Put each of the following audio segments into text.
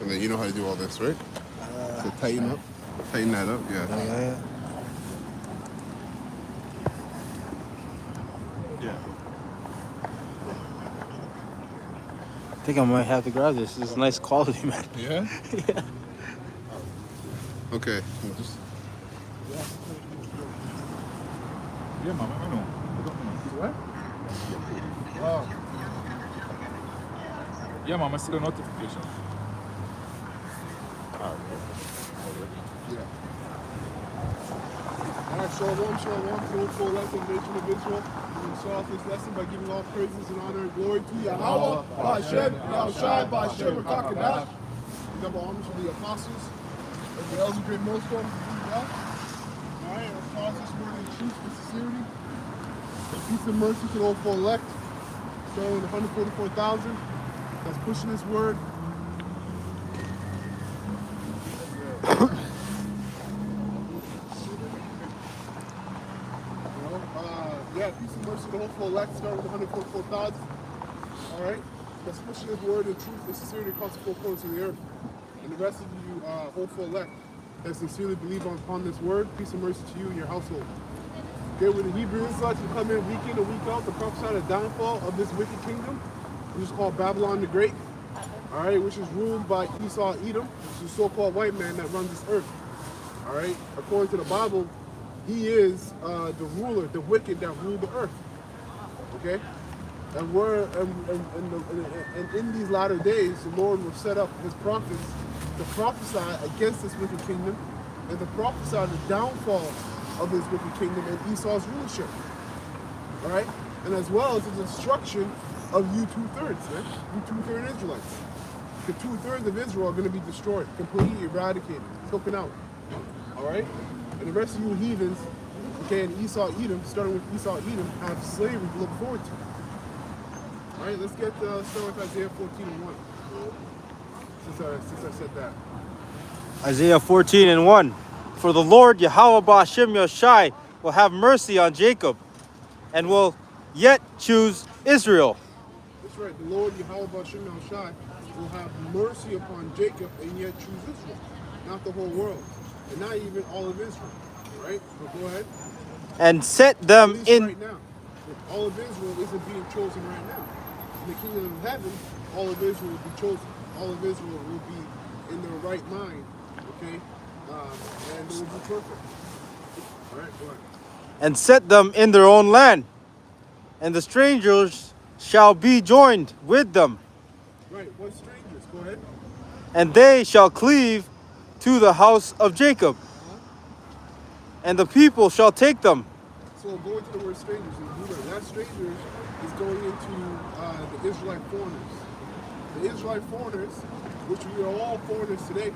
And then you know how to do all this, right? So tighten up. Tighten that up, yeah. Yeah. I think I might have to grab this. This is nice quality, man. Yeah? Yeah. Okay. We'll just... Yeah, mama, I know. What? Oh. Yeah, mama, I see the notification. Yeah. All right, Shalom, Shalom, to the full lesson, nation of Israel. We start off this lesson by giving all praises and honor and glory to Yahweh, Ba'Hashem, Yahushai, Ba'Hashem, Rakakadash. We double homage to the apostles of the elders, great most of them. All right, let's pause this word in truth and sincerity. Peace and mercy to the all full elect. So, 144,000 that's pushing this word. Yeah, peace and mercy to the hopeful elect, starting with 144,000. All right? Let's push this word in truth and sincerity across the four corners of the earth. And the rest of you hopeful elect that sincerely believe upon this word, peace and mercy to you and your household. Okay, with the Hebrew Israelites who come in week in and week out to prophesy the downfall of this wicked kingdom, which is called Babylon the Great. All right, which is ruled by Esau Edom, which is a so-called white man that runs this earth. All right, according to the Bible, he is the ruler, the wicked that rule the earth. Okay, and in these latter days, the Lord will set up His prophets to prophesy against this wicked kingdom and to prophesy the downfall of this wicked kingdom and Esau's rulership. All right, and as well as the destruction of you 2/3, man, you 2/3 Israelites. The 2/3 of Israel are going to be destroyed, completely eradicated, taken out. All right. And the rest of you heathens, okay, and Esau Edom, starting with Esau Edom, have slavery to look forward to. All right, let's get started with Isaiah 14:1. Since I said that. Isaiah 14:1. For the Lord Yahweh Ba'Hashem Yahushai will have mercy on Jacob and will yet choose Israel. That's right. The Lord Yahweh Ba'Hashem Yahushai will have mercy upon Jacob and yet choose Israel, not the whole world. And not even all of Israel, right? But go ahead. And set them in. Right now, all of Israel isn't being chosen right now. In the kingdom of heaven, all of Israel will be chosen. All of Israel will be in their right mind, okay? And they will be perfect. All right, go ahead. And set them in their own land, and the strangers shall be joined with them. Right, what strangers? Go ahead. And they shall cleave to the house of Jacob, and the people shall take them. So going to the word strangers, that strangers is going into the Israelite foreigners. The Israelite foreigners, which we are all foreigners today,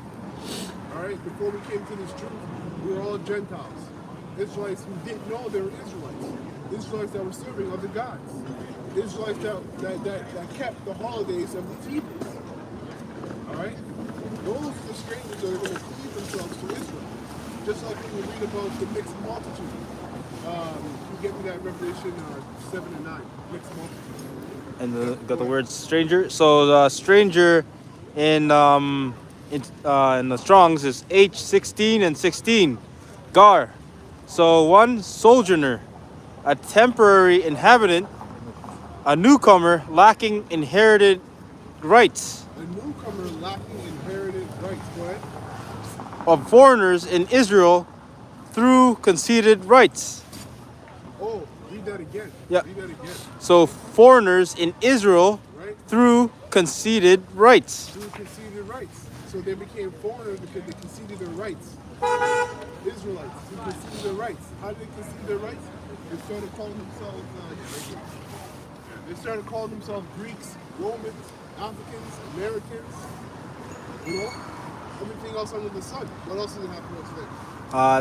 all right, before we came to this truth, we were all Gentiles. Israelites who didn't know they were Israelites. Israelites that were serving other gods. Israelites that kept the holidays of the Hebrews. All right? Those are the strangers that are going to cleave themselves to Israel. Just like when we read about the mixed multitude. You get me that Revelation 7 and 9. Mixed multitude. And got the word stranger. So the stranger in the Strongs is H16 and 16. Gar. So one sojourner, a temporary inhabitant, a newcomer lacking inherited rights. A newcomer lacking inherited rights. Go ahead. Of foreigners in Israel through conceded rights. Oh, read that again. Yeah. Read that again. So foreigners in Israel Right? through conceded rights. Through conceded rights. So they became foreigners because they conceded their rights. Israelites who conceded their rights. How did they concede their rights? They started calling themselves Greeks, Romans, Africans, Americans, you know, everything else under the sun. What else is happening today?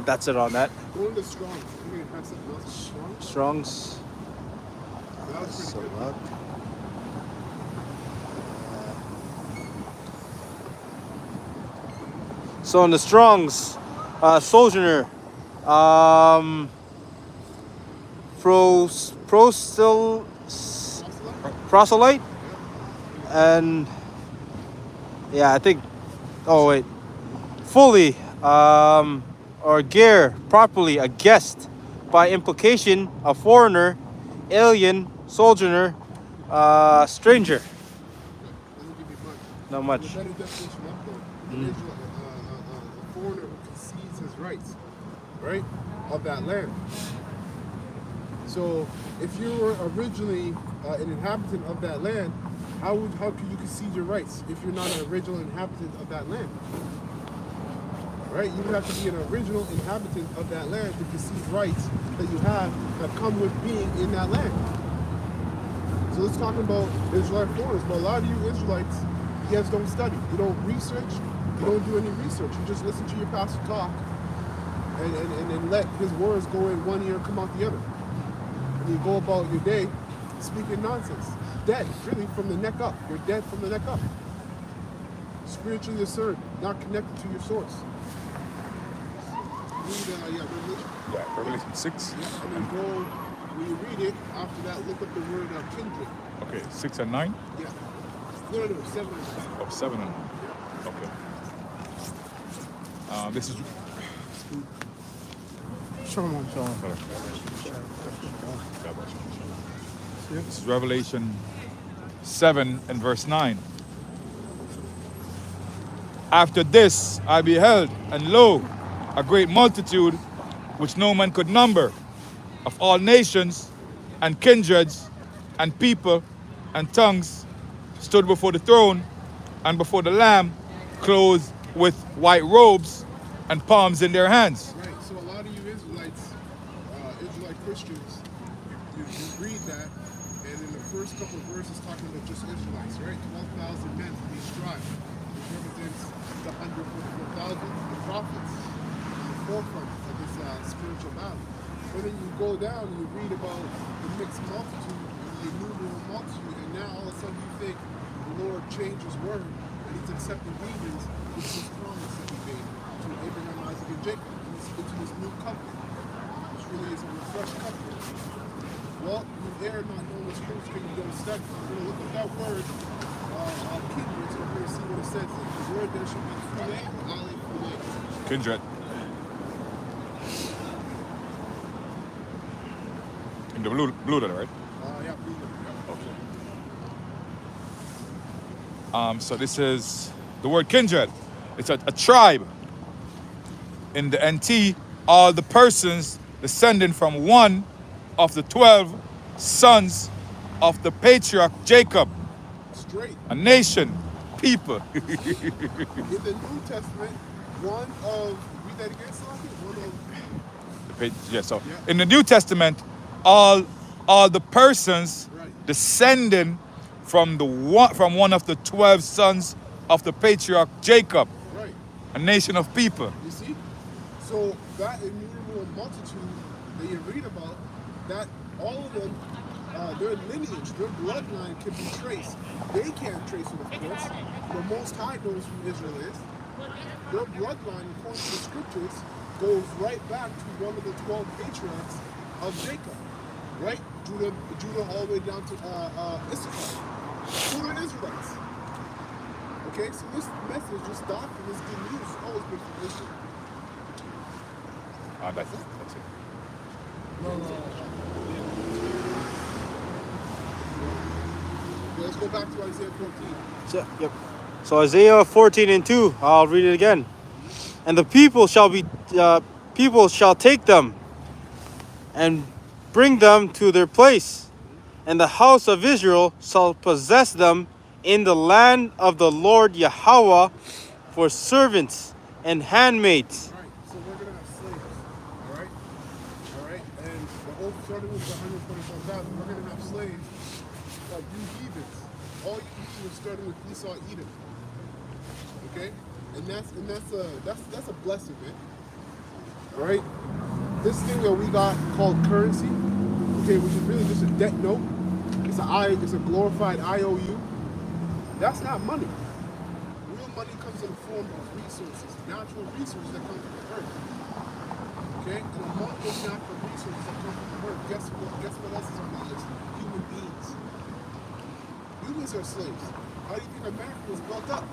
That's it on that. Go into Strong's. I'm going to have something else. Strong's? Strong's. That was pretty good. So in the Strong's, sojourner, proselyte, and yeah, I think Oh wait, fully, or gear properly, a guest, by implication, a foreigner, alien, sojourner, stranger. Doesn't give me much. Not The much. better definition up there, an Israel, a foreigner who concedes his rights, right, of that land. So if you were originally an inhabitant of that land, how could you concede your rights if you're not an original inhabitant of that land? Right? You would have to be an original inhabitant of that land to concede rights that you have that come with being in that land. So let's talk about Israelite foreigners. But a lot of you Israelites, you guys don't study. You don't research. You don't do any research. You just listen to your pastor talk and let his words go in one ear and come out the other. And you go about your day speaking nonsense. Dead, really, from the neck up. You're dead from the neck up. Spiritually absurd, not connected to your source. Read Revelation. Yeah, Revelation 6. Yeah, and then go, when you read it, after that, look up the word kindred. Okay, 6 and 9. Yeah. No, 7 and 9. Oh, 7 and 9. Okay. This is. Show him, show him. This is Revelation 7 and verse 9. After this I beheld, and lo, a great multitude which no man could number, of all nations and kindreds and people and tongues, stood before the throne and before the Lamb, clothed with white robes and palms in their hands. Right, so a lot of you Israelites, Israelite Christians, you read that, and in the first couple of verses talking about just Israelites, right? 12,000 men from each tribe, which represents the 144,000, the prophets, in the forefront of this spiritual battle. But then you go down and you read about the mixed multitude, the innumerable multitude, and now all of a sudden you think the Lord changed his word, and he's accepting obedience, which was promised that he made to Abraham, Isaac, and Jacob, into this new covenant, which really is a refreshed covenant. Well, you err not knowing the scriptures because you don't study. You're going to look at that word, kindred, so we're going to see what it says. The word there should be phule or ale phule. Kindred. In the blue letter, right? Yeah, blue letter, yeah. Okay. So this is the word kindred. It's a tribe. In the NT, all the persons descending from one of the 12 sons of the patriarch Jacob. Straight. A nation, people. In the New Testament, one of, read that again, Sloppy? One of, Yeah, so Yeah. in the New Testament, all the persons Right. descending from one of the 12 sons of the patriarch Jacob, right. a nation of people. You see? So that innumerable multitude that you read about, that all of them, their lineage, their bloodline can be traced. They can't trace it, of course. The Most High knows who Israel is. Their bloodline, according to the scriptures, goes right back to one of the 12 patriarchs of Jacob. Right? Judah all the way down to Issachar. Who are Israelites? Okay, so this message, this doctrine, this good news has always been from Israel. That's it. No. Okay, let's go back to Isaiah 14. So, yep. So Isaiah 14 and 2, I'll read it again. And the people shall take them and bring them to their place, and the house of Israel shall possess them in the land of the Lord Yahweh for servants and handmaids. All right, so we're going to have slaves. All right? All right? And the whole starting with the 144,000, we're going to have slaves like you heathens. All you can do is starting with Esau, Edom. Okay? And that's a blessing, man. All right? This thing that we got called currency, okay, which is really just a debt note. It's a glorified IOU. That's not money. Real money comes in the form of resources, natural resources that come from the earth. Okay? And among those natural resources that come from the earth, guess what else is on that list? Human beings. Humans are slaves. How do you think America was built up?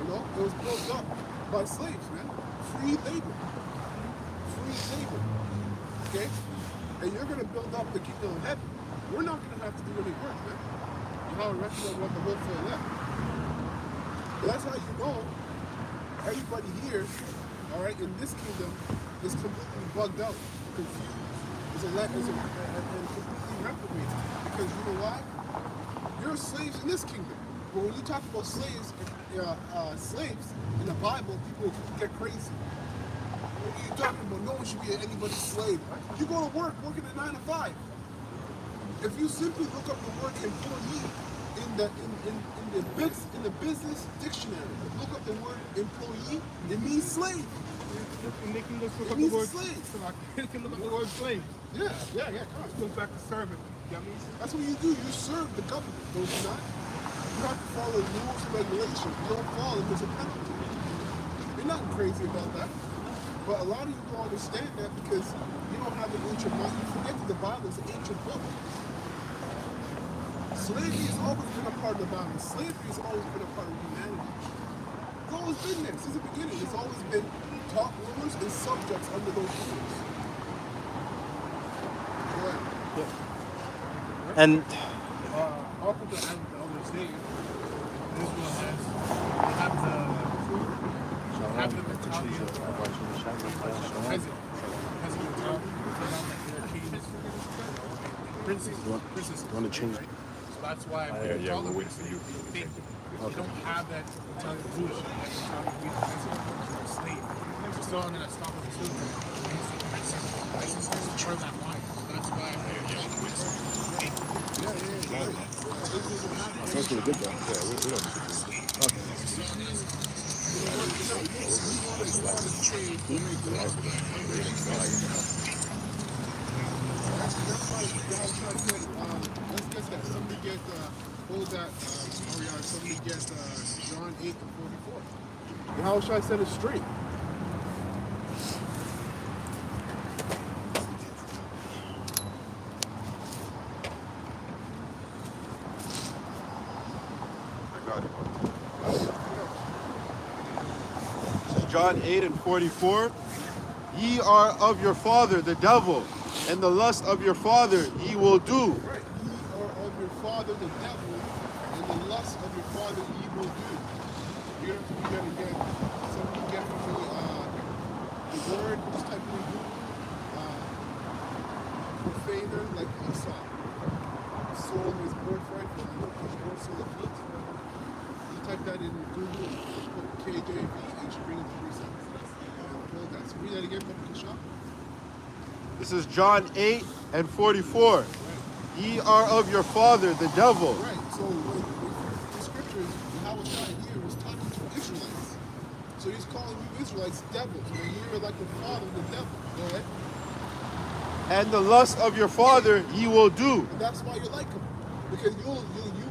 You know, it was built up by slaves, man. Free labor. Free labor. Okay? And you're going to build up the kingdom of heaven. We're not going to have to do any work, man. You know, I reckon what the whole for left. That's how you know everybody here, all right, in this kingdom is completely bugged out, confused, and completely reprobated. Because you know why? You're slaves in this kingdom. But when you talk about slaves in the Bible, people get crazy. What are you talking about? No one should be anybody's slave. You go to work, working a 9 to 5. If you simply look up the word employee in the business dictionary, look up the word employee, it means slave. And they can just look It up the means word slave. They can look up the word slave. Yeah, come on. It goes back to servant. You know what I mean? That's what you do. You serve the government, don't you not? You have to follow the rules and regulations. You don't follow them, there's a penalty. There's nothing crazy about that. But a lot of you don't understand that because you don't have an ancient mind. You forget that the Bible is an ancient book. Slavery has always been a part of the Bible. Slavery has always been a part of humanity. It's always been there since the beginning. It's always been top rulers and subjects under those rulers. Go ahead. And Up with the other state, Israel have the mentality of peasant mentality. Their kings, princes. You want to change? So that's why we're tolerant. They don't have that mentality of Jewish. That mentality of being a peasant or a slave. They're still under that stock of the children. Princes control that line. So that's why Sounds pretty good though. Yeah, we don't. Let's get that. Somebody get, hold that, Orion. Somebody get John 8 and 44. How should I set it straight? I got it. this is John 8 and 44. Ye are of your father, the devil, and the lust of your father ye will do. Right. Ye are of your father the devil, and the lust of your father ye will do. You have to do that again. Somebody get from the word, just type in Google, profaner like Esau. Soul is birthright for his morsel of meat. You type that in Google, put KJV, and you bring it to yourself. Hold that. So read that again, Papa Kishop. This is John 8 and 44. Ye are of your father, the devil. Right, so when the scriptures, Yahushua here was talking to Israelites. So he's calling you Israelites devils. And you're like the father of the devil. Go ahead. And the lust of your father ye will do. And that's why you're like him. Because you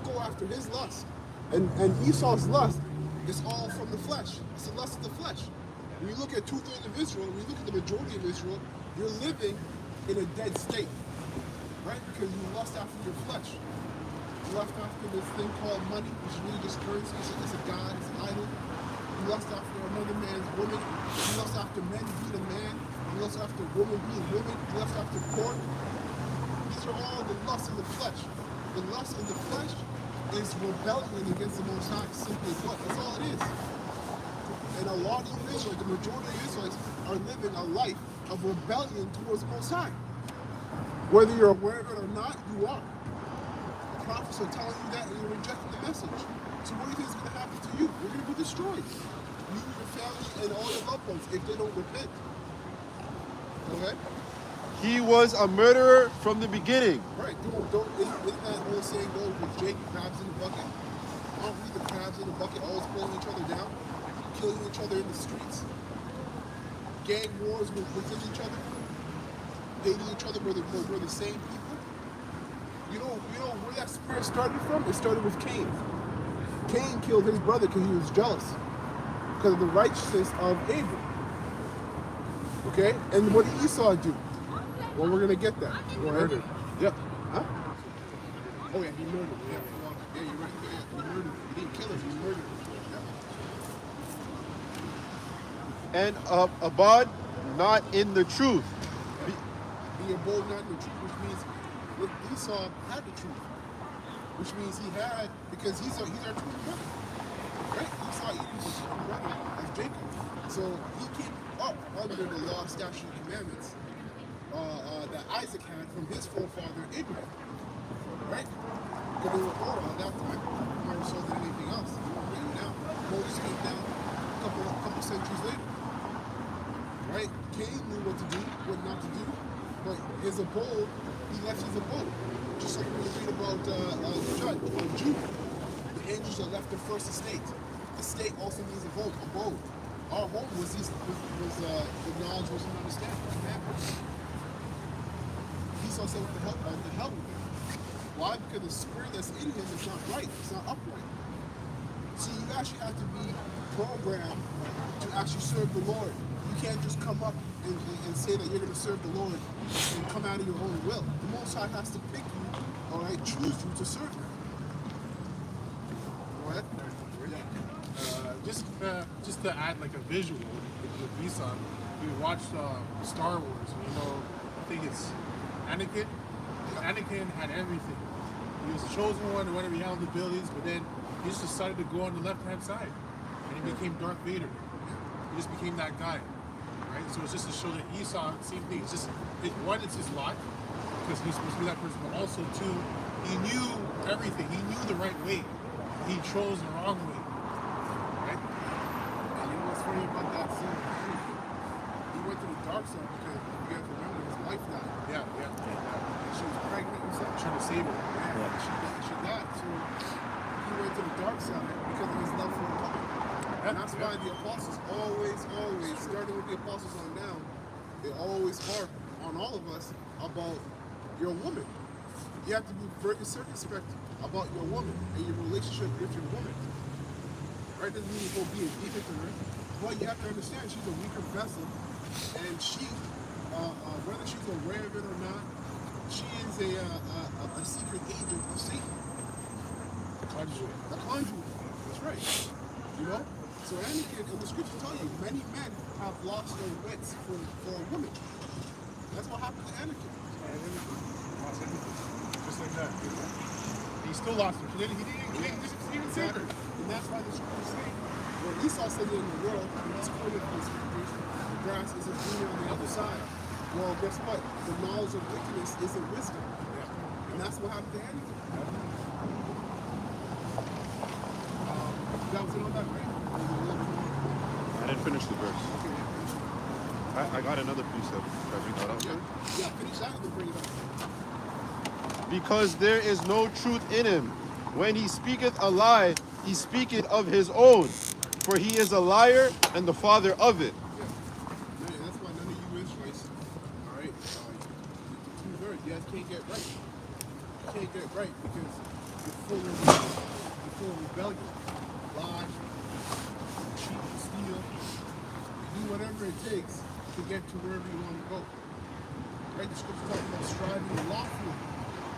go after his lust. And Esau's lust is all from the flesh. It's the lust of the flesh. When you look at 2/3 of Israel, when you look at the majority of Israel, you're living in a dead state. Right? Because you lust after your flesh. You lust after this thing called money, which is really just currency. It's a god, it's an idol. You lust after another man's woman. You lust after men being a man. You lust after women being women. You lust after pork. These are all the lusts of the flesh. The lust of the flesh is rebellion against the Most High. Simply put, that's all it is. And a lot of Israelites, the majority of Israelites, are living a life of rebellion towards the Most High. Whether you're aware of it or not, you are. The prophets are telling you that and you're rejecting the message. So what do you think is going to happen to you? You're going to be destroyed. You, your family, and all your loved ones if they don't repent. Okay? He was a murderer from the beginning. Right. Isn't that old saying goes with Jake, crabs in the bucket? Aren't we the crabs in the bucket always pulling each other down? Killing each other in the streets? Gang wars within each other? Hating each other, we're the same people. You know where that spirit started from? It started with Cain. Cain killed his brother because he was jealous. Because of the righteousness of Abel. Okay? And what did Esau do? Well, we're gonna get that. Go ahead. Murdered. Yep. Huh? Oh yeah, he murdered. Yeah, well, yeah, you're right. Yeah, he murdered. He didn't kill him, he murdered. Yeah. and abide not in the truth. Be a bold not in the truth, which means look, Esau had the truth, which means he had, because he's our twin brother, right? Esau even was twin brother of Jacob, so he came up under the law, statute, and commandments that Isaac had from his forefather Abraham, right? Because they were oral at that time, more so than anything else. And now Moses came down a couple centuries later, right? Cain knew what to do, what not to do, but his abode, he left his abode. Just like when we read about the judge, Judah, the angels that left their first estate. Estate also means abode. Our home was the knowledge, was an understanding, the commandments. Esau said, what the hell with it? Why? Because the spirit that's in him is not right. It's not upright. See, you actually have to be programmed to actually serve the Lord. You can't just come up and say that you're going to serve the Lord and come out of your own will. The Most High has to pick you, all right, choose you to serve Him. Go ahead. Just to add like a visual with Esau, we watched Star Wars, and I think it's Anakin. Anakin had everything. He was the chosen one, whatever, he had all the abilities, but then he just decided to go on the left-hand side, and he became Darth Vader. He just became that guy, right? So it's just to show that Esau, same thing. It's just, one, it's his lot, because he's supposed to be that person, but also, two, he knew everything. He knew the right way. He chose the wrong way, right? And you know what's funny about that scene? He went to the dark side because, you guys remember, his wife died. Yeah. She was pregnant and something. Trying to save her. Yeah. She died. So he went to the dark side because of his love for the woman. And that's why the apostles always, starting with the apostles on down, they always harp on all of us about your woman. You have to be very circumspect about your woman and your relationship with your woman. Right? Doesn't mean you go be a deacon to her. But you have to understand she's a weaker vessel, and she, whether she's aware of it or not, she is a secret agent of Satan. A conduit. That's right. You know? So Anakin, and the scriptures tell you, many men have lost their wits for a woman. That's what happened to Anakin. Lost everything. Just like that. He still lost her. He didn't even save her. And that's why the scriptures say, when Esau said in the world, and he's quoted in the scriptures, the grass isn't greener on the other side. Well, guess what? The knowledge of wickedness isn't wisdom. Yeah. And that's what happened to Anakin. That was it on that, right? I didn't finish the verse. I got another precept. Should I bring that up? Yeah, finish that and then bring it up. Because there is no truth in him. When he speaketh a lie, he speaketh of his own, for he is a liar and the father of it. Yeah. Man, that's why none of you Israelites, all right, you guys can't get right. You can't get right because you're full of rebellion, lie, cheat, steal. You do whatever it takes to get to wherever you want to go. Right? The scripture talks about striving lawfully.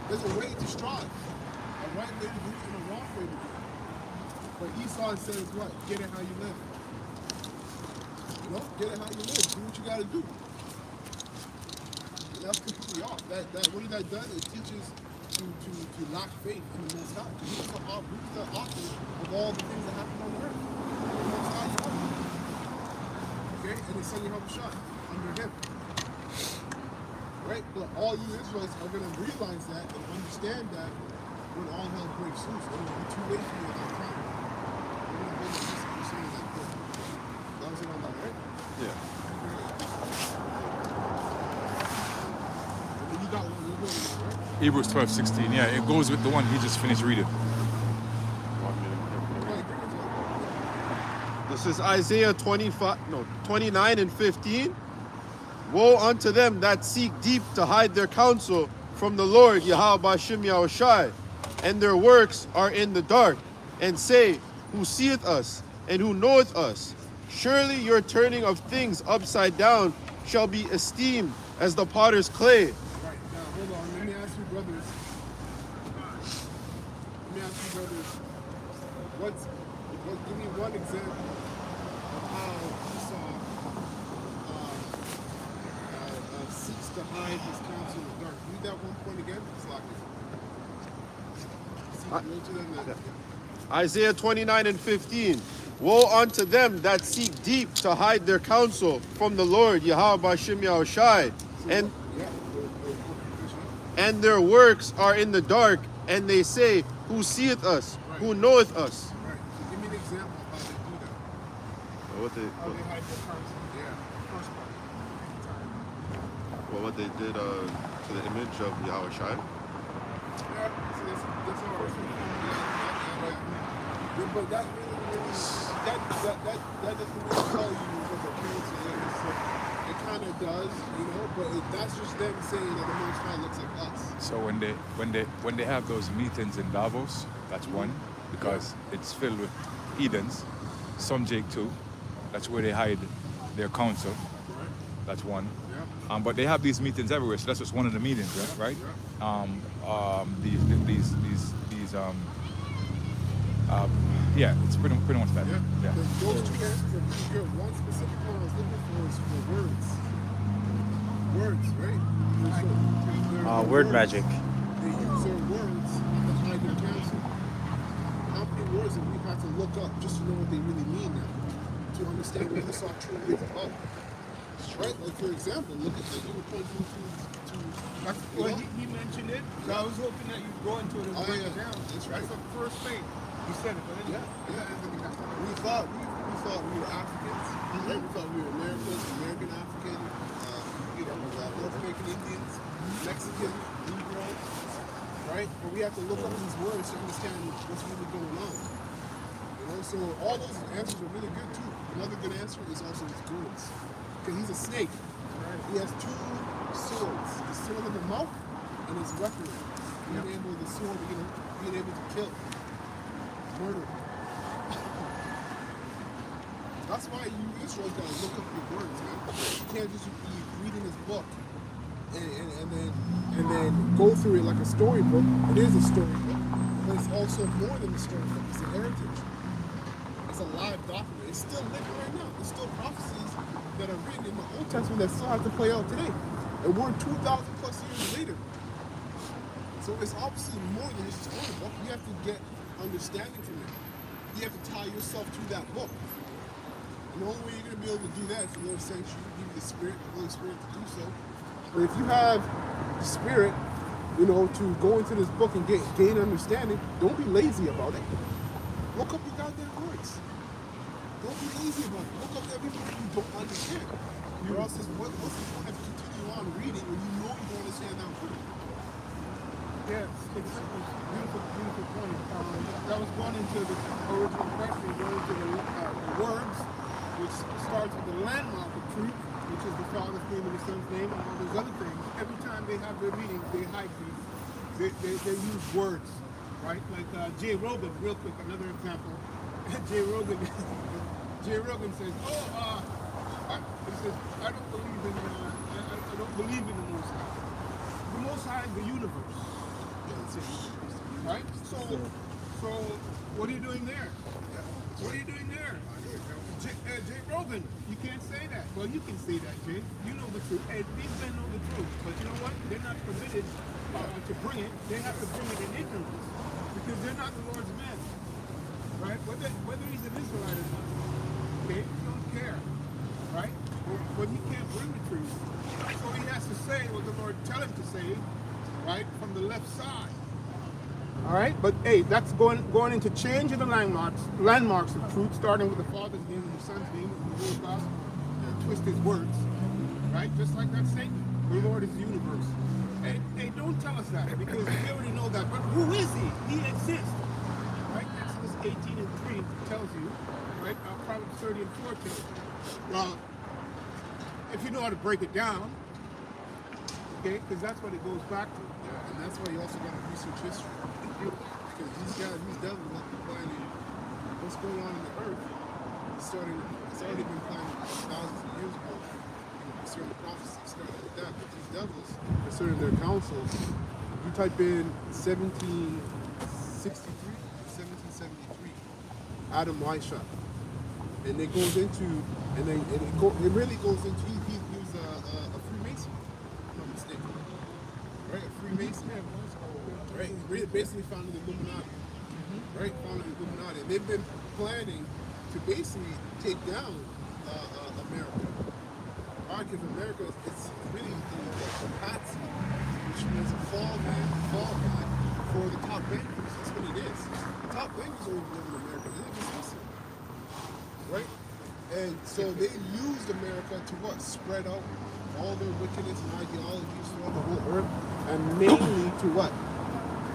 There's a way to strive, a right way to do it and a wrong way to do it. But Esau says what? Get it how you live. You know, get it how you live. Do what you got to do. And that's completely off. What that does, it teaches to lack faith in the Most High. Who's the author of all the things that happen on earth? The Most High you are. Okay? And they send you help a shot under him. Right? But all you Israelites are going to realize that and understand that when all hell breaks loose. It will be too late for you at that time. You're going to hold the peace and you're saying that. That was it on that, right? Yeah. And then you got one, you're going to, right? Hebrews 12:16. Yeah, it goes with the one he just finished reading. This is Isaiah 29 and 15. Woe unto them that seek deep to hide their counsel from the Lord Yahweh Bashim Yahushai, and their works are in the dark, and say, who seeth us, and who knoweth us? Surely your turning of things upside down shall be esteemed as the potter's clay. Right, now hold on, let me ask you brothers. Give me one example of how Esau hide his counsel in the dark. Read that one point again. It's locked. Go to them that. Isaiah 29:15. Woe unto them that seek deep to hide their counsel from the Lord, Yahweh Bashim Yahushai. And their works are in the dark, and they say, who seeth us? Right. Who knoweth us? Right. So give me an example of how they do that. What they, How they hide their counsel. Yeah. First part. what they did to the image of Yahushai? Yeah. So that's all right. Yeah, but that really that doesn't really tell you what the counsel is. So it kind of does, you know, but that's just them saying that the Most High looks like us. So when they have those meetings in Davos, that's one, because it's filled with heathens, some Jake too. That's where they hide their counsel. Right? That's one. Yeah. But they have these meetings everywhere, so that's just one of the meetings, right? Yeah, it's pretty much that. Yeah. Those two answers are pretty good. One specific one I was looking for is for words. Words, right? Word magic. They use their words to hide their counsel. How many words have we had to look up just to know what they really mean now? To understand what this doctrine is about. Right? Like for example, look at the you were pointing to Well, he mentioned it, so I was hoping that you'd go into it and break it down. That's right. That's the first thing. You said it, but Yeah. We thought we were Africans. Right? We thought we were Americans, American African, North American Indians, Mexican, Negro. Right? But we have to look up these words to understand what's really going on. You know, so all those answers are really good too. Another good answer is also his gourds. Because he's a snake. Right? He has two swords. The sword of the mouth and his weaponry. Being able to sword, being able to kill. Murder. That's why you Israel gotta look up your words, man. You can't just be reading his book and then go through it like a storybook. It is a storybook, but it's also more than a storybook. It's a heritage. It's a live document. It's still living right now. There's still prophecies that are written in the Old Testament that still have to play out today. And we're 2,000 plus years later. So it's obviously more than just a storybook. You have to get understanding from it. You have to tie yourself to that book. And the only way you're going to be able to do that is the Lord sends you, give you the Spirit, the Holy Spirit to do so. But if you have the Spirit, to go into this book and gain understanding, don't be lazy about it. Look up your goddamn words. Don't be lazy about it. Look up everything you don't understand. Or else, what's the point of continue on reading when you know you don't understand that word? Yes, it's a beautiful, beautiful point. That was going into the original question, going into the words, which starts with the landmark of truth, which is the Father's name and the Son's name, and all those other things. Every time they have their meetings, they hide these. They use words, right? Like Jay Rogan, real quick, another example. Jay Rogan says, he says, I don't believe in the Most High. The Most High is the universe. Right? So what are you doing there? What are you doing there? Jay Rogan, you can't say that. Well, you can say that, Jay. You know the truth. Hey, these men know the truth. But you know what? They're not permitted to bring it. They have to bring it in ignorance. Because they're not the Lord's men. Right? Whether he's an Israelite or not. Okay? You don't care. Right? But he can't bring the truth. So he has to say what the Lord tell him to say, right? From the left side. All right, but hey, that's going into changing the landmarks of truth, starting with the Father's name and the Son's name, and the whole gospel, and twist his words, right? Just like that Satan, the Lord is the universe. Hey, don't tell us that because we already know that. But who is he? He exists, right? Exodus 18:3 tells you, right? Proverbs 30:4 tells you. Well, if you know how to break it down, okay, because that's what it goes back to. Yeah, and that's why you also got to research history. Because these devils have been planning what's going on in the earth. It's already been planned thousands of years ago. Certain prophecies started with that. But these devils, concerning their councils, you type in 1763, 1773, Adam Weishaupt. And it goes into, it really goes into, he was a Freemason, if I'm not mistaken. Freemason, right? Basically founded the Illuminati, right? Founded the Illuminati. And they've been planning to basically take down America. Why? Because America is really the patsy, which means a fall guy for the top bankers. That's what it is. The top bankers don't even live in America. They live in Switzerland, right? And so they used America to what? Spread out all their wickedness and ideologies throughout the whole earth, and mainly to what?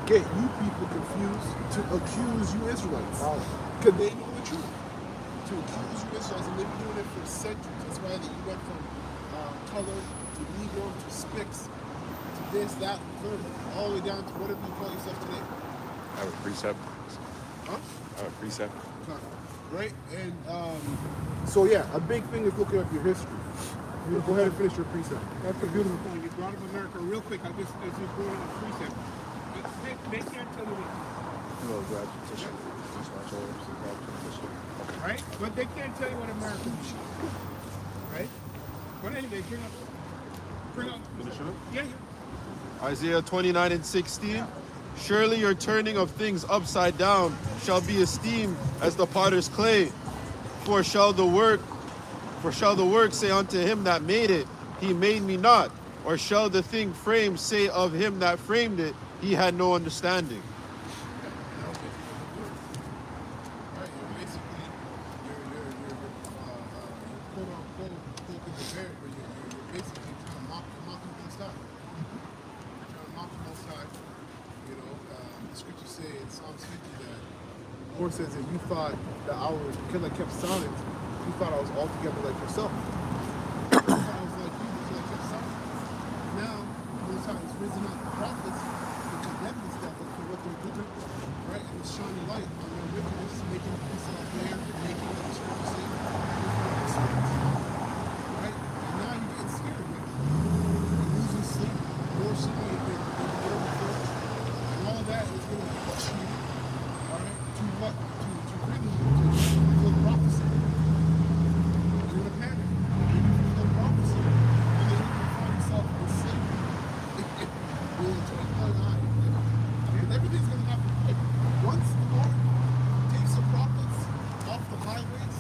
Get you people confused, to accuse you Israelites, because they know the truth. To accuse you Israelites, and they've been doing it for centuries. That's why you went from color to Negro to Spix to this, that, and third, all the way down to whatever you call yourself today. I have a precept. Huh? I have a precept. Right? And so yeah, a big thing is looking up your history. You go ahead and finish your precept. That's a beautiful point. You brought up America real quick. I just go on a precept. They can't tell you right? But they can't tell you what America is. Right? But anyway, bring up. Yeah. Isaiah 29:16. Surely your turning of things upside down shall be esteemed as the potter's clay. For shall the work say unto him that made it, he made me not? Or shall the thing framed say of him that framed it, he had no understanding? Or says that you thought the hour killer kept silent, you thought I was altogether like yourself. I thought I was like you, but I kept silent. Now, those times risen up the prophets to condemn this stuff for what they're doing, right? And it's shining light on their wickedness, making peace out there, making the scripture say, right? And now you're getting scared, right? You're losing sleep, more sleep than you ever before. And all of that is going to push you. To what? To really fulfill prophecy. You're in a panic. You're going to fulfill prophecy. And then you're going to find yourself in slavery. You're in 2029. And everything's going to happen. Once the Lord takes the prophets off the highways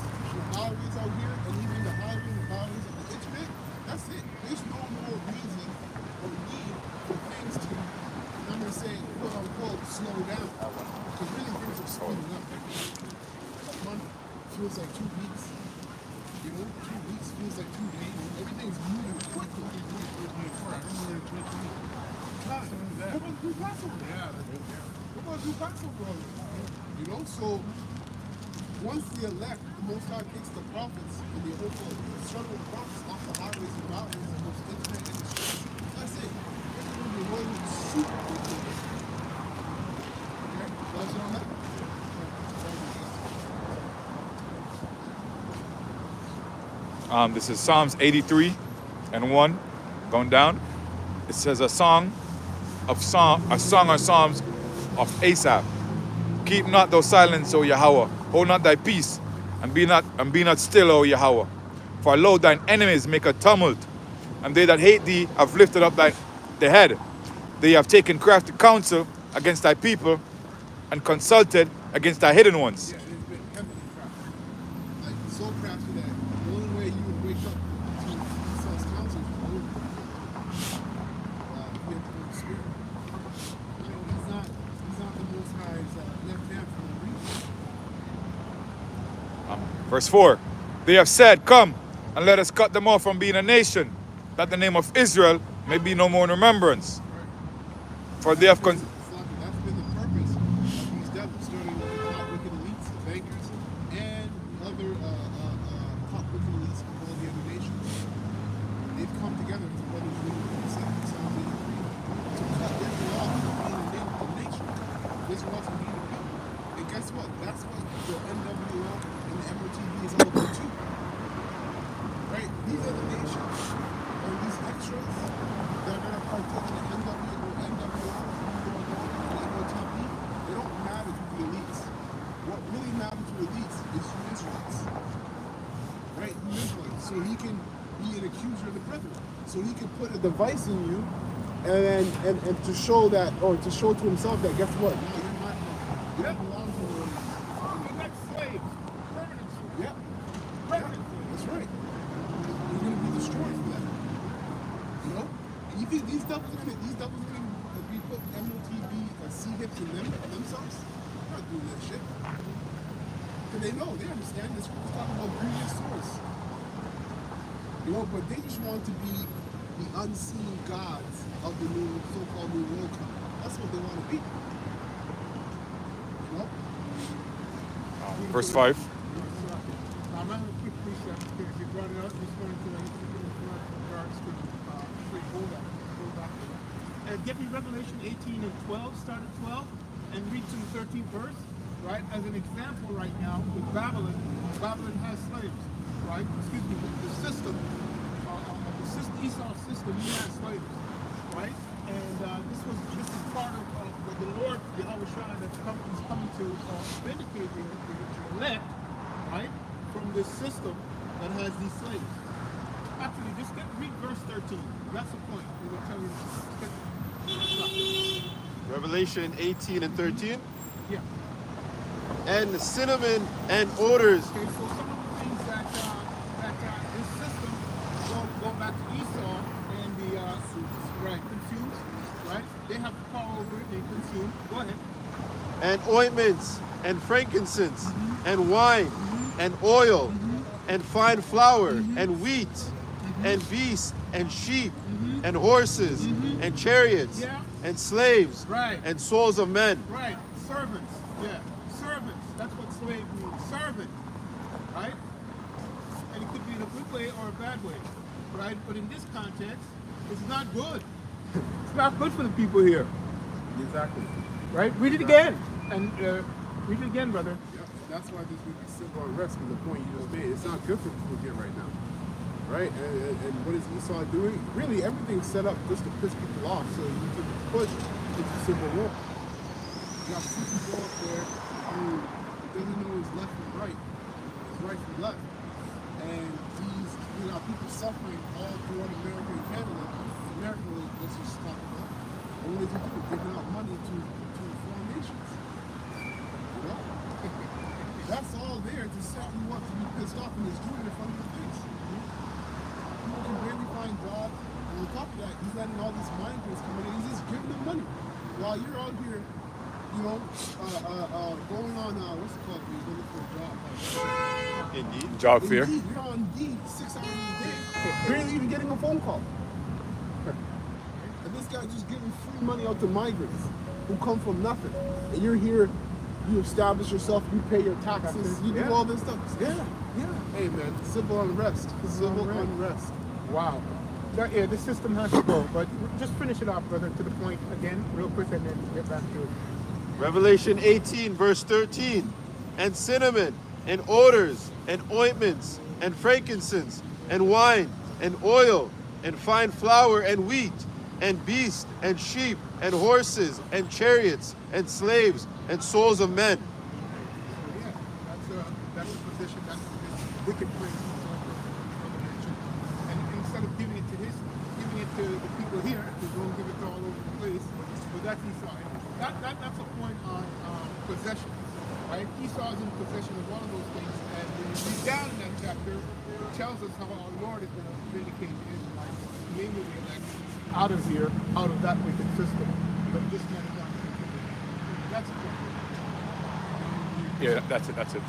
out here, and even the highways and byways of the internet, that's it. There's no more reason or need for things to, I'm going to say, quote unquote, slow down. Because really things are speeding up. A month feels like 2 weeks. You know, 2 weeks feels like 2 days. Everything's moving quickly. God, we're going to do Passover. We're going to do Passover. You know, so once the elect, the Most High takes the prophets and the whole struggle of the prophets off the highways and byways and those internet and the streets, that's it. It's going to be rolling super quickly. This is Psalms 83:1, going down. It says a song or psalms of Asaph. Keep not thou silence, O Yahweh. Hold not thy peace, and be not still, O Yahweh. For lo, thine enemies make a tumult, and they that hate thee have lifted up their head. They have taken crafty counsel against thy people, and consulted against thy hidden ones. Yeah, it's been heavily crafty. Like, so crafty that the only way you would wake up to Esau's counsel is to you have to know the spirit. You know, he's not the Most High's left hand for a reason. Verse 4. They have said, come, and let us cut them off from being a nation, that the name of Israel may be no more in remembrance. Right. For they have... That's been the purpose of these devils, starting with the top wicked elites, the bankers, and other top wicked elites of all the other nations. They've come together as brothers in Psalm 83 to cut Israel off from being a nation. Israel from being a people. And guess what? That's what the NWO and the MOTV is all about too. Right? These other nations, or these extras that are going to partake in the NWO, they don't matter to the elites. What really matters to the elites is you Israelites. Right? You Israelites. So he can be an accuser of the brethren. So he can put a device in you and to show that, or to show to himself that, guess what? Now you're not, you don't belong to the You're like slaves. Permanent slaves. yeah. Permanent That's right. You're going to be destroyed for that. You know? And you think these devils are going to be put MOTB C-hips in themselves? They're not doing that shit. Because they know, they understand this. We're talking about grievous source. You know, but they just want to be the unseen gods of the new, so-called new world coming. That's what they want to be. You know? Verse 5. I'm going to quick precept because you brought it up. Just going to regards to hold up. Go back. Get me Revelation 18 and 12. Start at 12 and read to the 13th verse. Right? As an example, right now with Babylon, Babylon has slaves. Right? Excuse me. The system, Esau's system, he has slaves. Right? And this is part of what the Lord, Yahweh Shai, that's coming to vindicate the elect, right, from this system that has these slaves. Actually, just read verse 13. That's the point. We're going to tell you. Revelation 18 and 13. Yeah. And cinnamon and odors. Okay, so some of the things that this system go back to Esau and the consumes, right? They have the power over it. They consume. Go ahead. And ointments and frankincense and wine and oil and fine flour and wheat and beasts and sheep and horses and chariots and slaves Right. and souls of men. Right. Servants. Yeah. Servants. That's what slave means. Servant. Right? And it could be in a good way or a bad way. Right? But in this context, it's not good. It's not good for the people here. Exactly. Right? Read it again. And read it again, brother. Yep. That's why this would be civil unrest from the point you just made. It's not good for people here right now. Right? And what is Esau doing? Really, everything's set up just to piss people off so you can push into civil war. You got two people up there who doesn't know his left from right, his right from left. And you got people suffering all throughout America and Canada. America, let's just talk about. And what does he do? Giving out money to foreign nations. You know? That's all there to set you up to be pissed off, and he's doing it in front of your face. People can barely find jobs, and on top of that, he's letting all these migrants come in, and he's just giving them money. While you're out here, you know, going on, what's it called, when you go look for a job? Indeed. Job fair. Indeed, you're on Indeed 6 hours a day, barely even getting a phone call. And this guy just giving free money out to migrants who come from nothing. And you're here, you establish yourself, you pay your taxes, you do all this stuff. Yeah. Hey man, civil unrest. Civil unrest. Wow. Yeah, the system has to go. But just finish it off, brother, to the point again, real quick, and then get back to it. Revelation 18 verse 13. And cinnamon and odors and ointments and frankincense and wine and oil and fine flour and wheat and beasts and sheep and horses and chariots and slaves and souls of men. Yeah, that's the position, that's the wicked place. And instead of giving it to the people here, he's going to give it to all over the place. But that's Esau. That's a point on possession, right? Esau is in possession of one of those things, and when you read down in that chapter, it tells us how our Lord is going to vindicate the Israelites, namely the elect, out of here, out of that wicked system. But this man is not going to do it. That's the point. Yeah, that's it.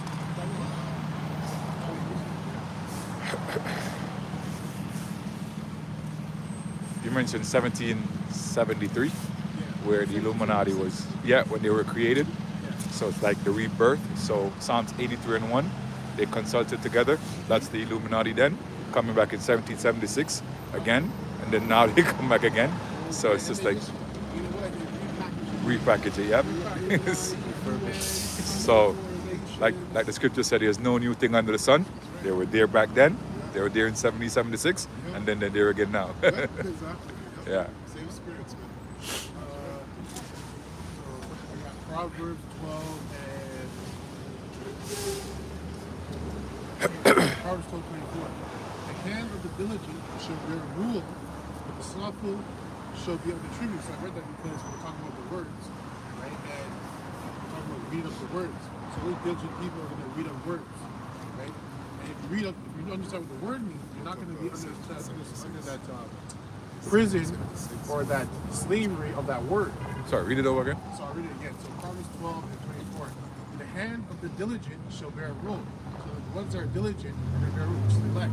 You mentioned 1773, where the Illuminati was, when they were created. So it's like the rebirth. So Psalms 83 and 1, they consulted together. That's the Illuminati then, coming back in 1776 again, and then now they come back again. So it's just like repackage it, yep. So like the scripture said, there's no new thing under the sun. They were there back then, they were there in 1776, and then they're there again now. Exactly. Yeah. Same spirits, man. I got Proverbs 12 and Proverbs 12:24. The hand of the diligent shall bear rule, but the slothful shall be under tribute. So I read that because we're talking about the words, right? And we're talking about reading up the words. So only diligent people are going to read up words, right? And if you understand what the word means, you're not going to be under that prison or that slavery of that word. Sorry, read it over again. So I'll read it again. So Proverbs 12 and 24. The hand of the diligent shall bear rule. So the ones that are diligent are going to bear rule, which is the elect.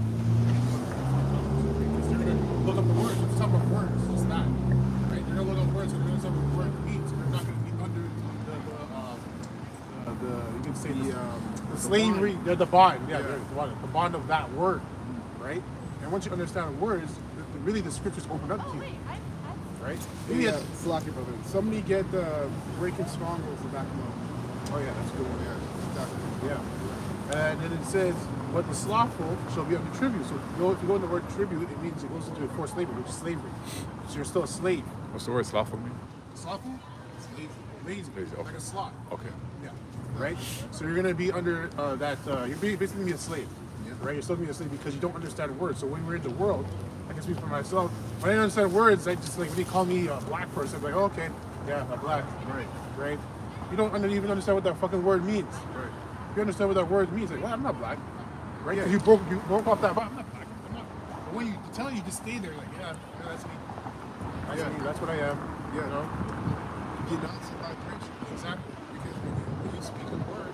Because they're going to look up the words. It's some of words. It's not. Right? They're going to look up words and they're going to know what the word means. So they're not going to be under you can say the slavery, the bond. Yeah, the bond of that word. Right? And once you understand words, really the scriptures open up to you. Right? Yeah, Slocky brother. Somebody get the breaking strongholds in the back of them. Oh yeah, that's a good one. Yeah, exactly. Yeah. And then it says, but the slothful shall be under tribute. So if you go in the word tribute, it means it goes into forced labor, which is slavery. So you're still a slave. What's the word slothful mean? Slothful? It's lazy. Lazy, okay. Like a sloth. Okay. Yeah. Right? So you're going to be under you're basically going to be a slave. Yeah. Right? You're still going to be a slave because you don't understand words. So when we're in the world, I can speak for myself. When I don't understand words, I just like, when they call me a black person, I'm like, oh, okay, yeah, I'm black. Right. Right? You don't even understand what that fucking word means. Right. If you understand what that word means, like, well, I'm not black. Right? Yeah. You broke off that, but I'm not black. I'm not. But when you tell you, just stay there, like, yeah, that's me. That's me. That's what I am. Yeah. You know? Denounce the vibration. Exactly. Because when you speak a word,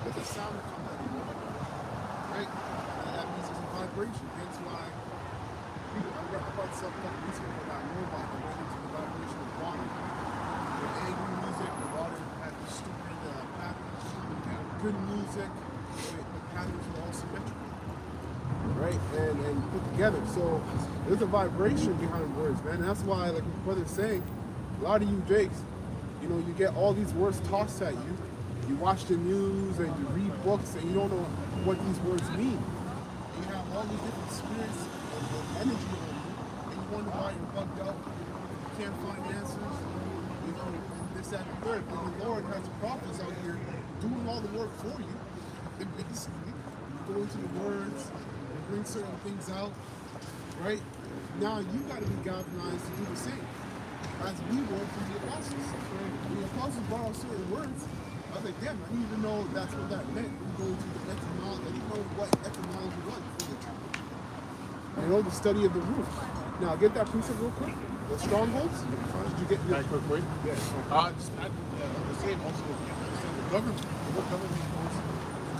there's a sound that comes out of your mouth. Right? And that means there's a vibration. That's why I read about stuff a couple weeks ago about robot that went into the vibration of water. With angry music, the water had stupid patterns. And good music, the patterns were all symmetrical. Right? And put together. So there's a vibration behind words, man. And that's why, like my brother's saying, a lot of you Jakes, you know, you get all these words tossed at you. You watch the news and you read books and you don't know what these words mean. You have all these different spirits and energy on you, and you wonder why you're bugged out. You can't find answers. You know, and this, that, and the third. And the Lord has prophets out here doing all the work for you. And basically, you go into the words and bring certain things out, right? Now you got to be galvanized to do the same, as we were from the apostles. The apostles brought out certain words. I was like, damn, I didn't even know that's what that meant. We go into the etymology. I didn't know what etymology was before the truth. You know, the study of the root. Now, get that precept real quick. The strongholds. Did you get Can I quick? Yeah. Just add, the same also, the government. The word government goes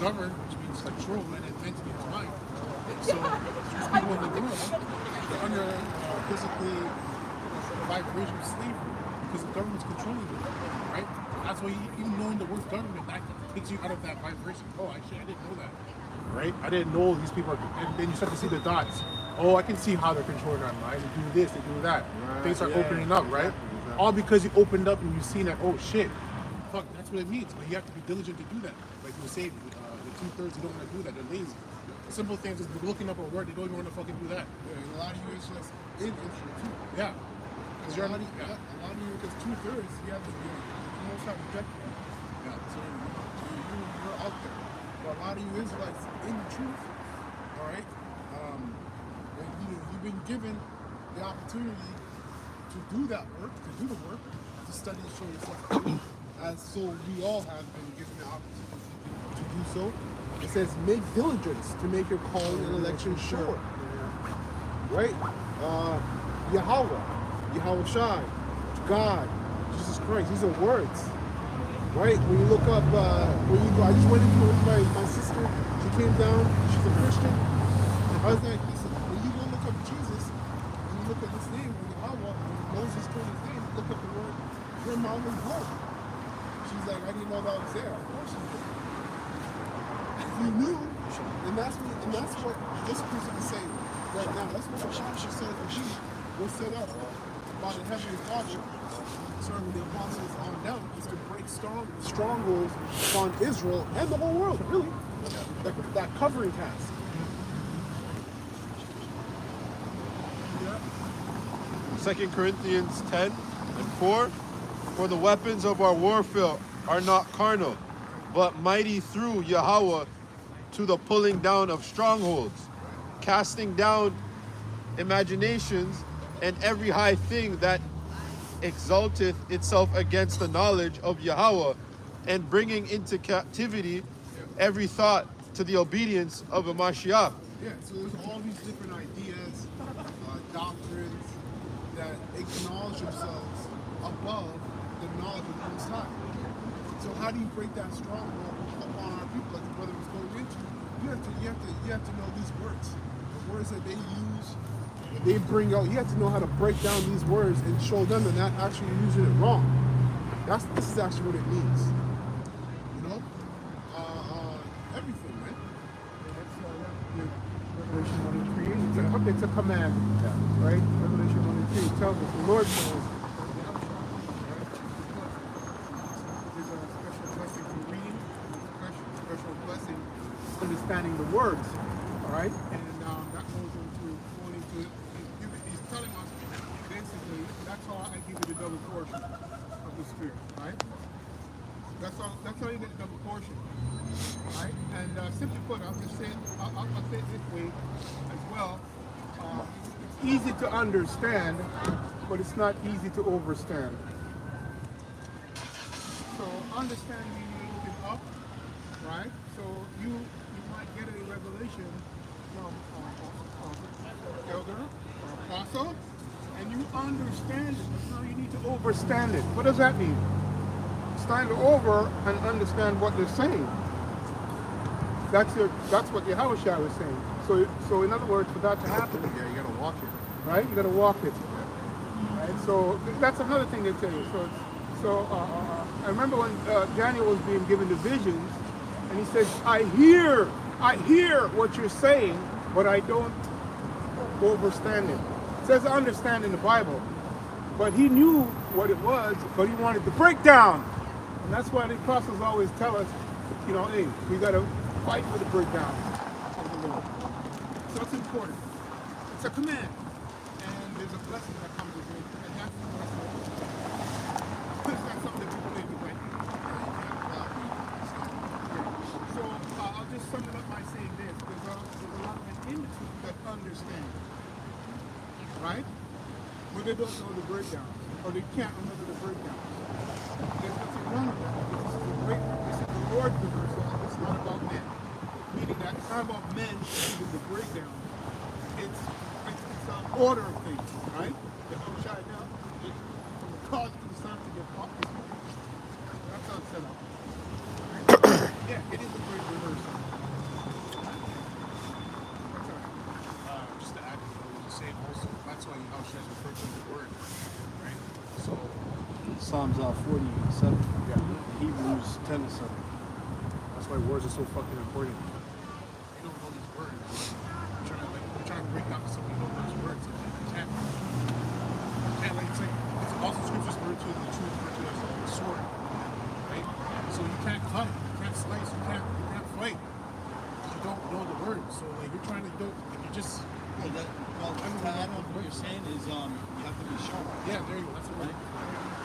govern, which means control, and then entity is mind. So these people in the world, they're under basically the vibration of slavery because the government's controlling them, right? That's why even knowing the word government, that takes you out of that vibration. Oh, actually, I didn't know that. Right? I didn't know these people are, and then you start to see the dots. Oh, I can see how they're controlling our mind. They do this, they do that. Right, Things start yeah, opening up, right? exactly. All because you opened up and you've seen that, oh shit, fuck, that's what it means. But you have to be diligent to do that. Like you were saying, the 2/3 you don't want to do that. They're lazy. Simple things is looking up a word, they don't even want to fucking do that. Yeah, and a lot of you is just in infantry too. Yeah. Because a lot of you, because 2/3, you have to be almost have rejected. Yeah. So you're out there. But a lot of you Israelites in the truth, all right? And you've been given the opportunity to do that work, to do the work, to study and show yourself approved, as so we all have been given the opportunity to do so. It says, make diligence to make your calling and election sure. Right? Yahweh Shai, God, Jesus Christ. These are words. Right? When you look up, when you go, I just went into it with my sister. She came down. She's a Christian. I was like, listen, when you go look up Jesus, and you look at his name, Yahweh, Moses told his name, look up the word, your mouth was blown. She's like, I didn't know that was there. Of course you did. If you knew, and that's what this person is saying right now. That's what the Scripture says that he was set up by the Heavenly Father. Serving the apostles on down is to break strongholds on Israel and the whole world, really. That covering task. 2 Corinthians 10 and 4. For the weapons of our warfare are not carnal, but mighty through Yahweh to the pulling down of strongholds, casting down imaginations and every high thing that exalteth itself against the knowledge of Yahweh, and bringing into captivity every thought to the obedience of a Mashiach. Yeah, so there's all these different ideas, doctrines that acknowledge themselves above the knowledge of the Most High. So how do you break that stronghold upon our people, like the brother was going into? You have to know these words, the words that they use, that they bring out. You have to know how to break down these words and show them they're not actually using it wrong. This is actually what it means. You know, everything, man. Revelation 1 and 3. It's a command, right? Revelation 1 and 3 tells us, the Lord says, there's a special blessing for reading, special blessing understanding the words, all right? And that goes into going into, he's telling us, basically, that's how I give you the double portion of the Spirit, right? That's how you get the double portion. Right? And simply put, I'll say it this way as well. It's easy to understand, but it's not easy to overstand. So understand meaning is up, right? So you might get a revelation from an elder or apostle, and you understand it, but now you need to overstand it. What does that mean? Stand over and understand what they're saying. That's what Yahushua was saying. So in other words, for that to happen, Yeah, you gotta walk it. right? You got to walk it. Right? So that's another thing they tell you. I remember when Daniel was being given the visions, and he said, I hear what you're saying, but I don't understand it. It says understand in the Bible, but he knew what it was, but he wanted the breakdown. And that's why the apostles always tell us, you know, hey, we got to fight for the breakdown of the Lord. So it's important. It's a command. And there's a blessing that comes with it. And that's the blessing. That's something that people need to break. So I'll just sum it up by saying this. There's a lot of individuals that understand. Right? But they don't know the breakdown. Or they can't remember the breakdown. There's nothing wrong with that. This is the Lord's reversal. It's not about men. Meaning that it's not about men giving the breakdown. It's an order of things, right? The outside now, from the cause to the sun to get up. That's how it's set up. Yeah, it is a great reversal. Just to add to what you were saying also, that's why Yahushua is referred to the word, right? So, Psalms 47. Yeah. Hebrews 10:7. That's why words are so fucking important. you don't know these words. We're trying to break down to somebody who knows those words. And you can't, like, it's also scriptures refer to the truth, refer to as a sword, right? So you can't cut it, you can't slice, you can't fight. You don't know the words. So, like, you're trying to, you just, Well, to add on to what you're saying is you have to be sharp. yeah, there you go. That's what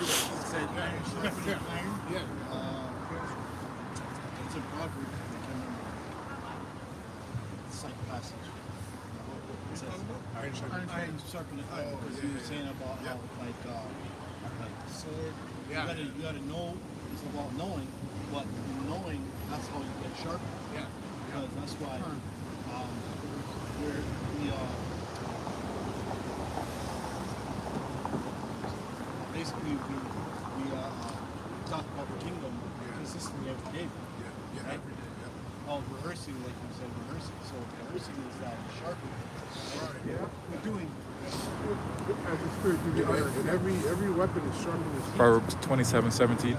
It said iron sharpening iron. yeah. It's a proverb. I can't remember. It's like a passage. It says iron sharpening iron. Because you were saying about how like sword. Yeah. You gotta know. It's about knowing, but knowing that's how you get sharp. Yeah. Because that's why basically we talk about the kingdom consistently every day. Yeah, Right? every day, yeah. Oh, rehearsing, like you said, rehearsing. So rehearsing is that sharpening. Right. Yeah. We're doing. As the Spirit gives you utterance. And every weapon is sharpened as Proverbs 27:17.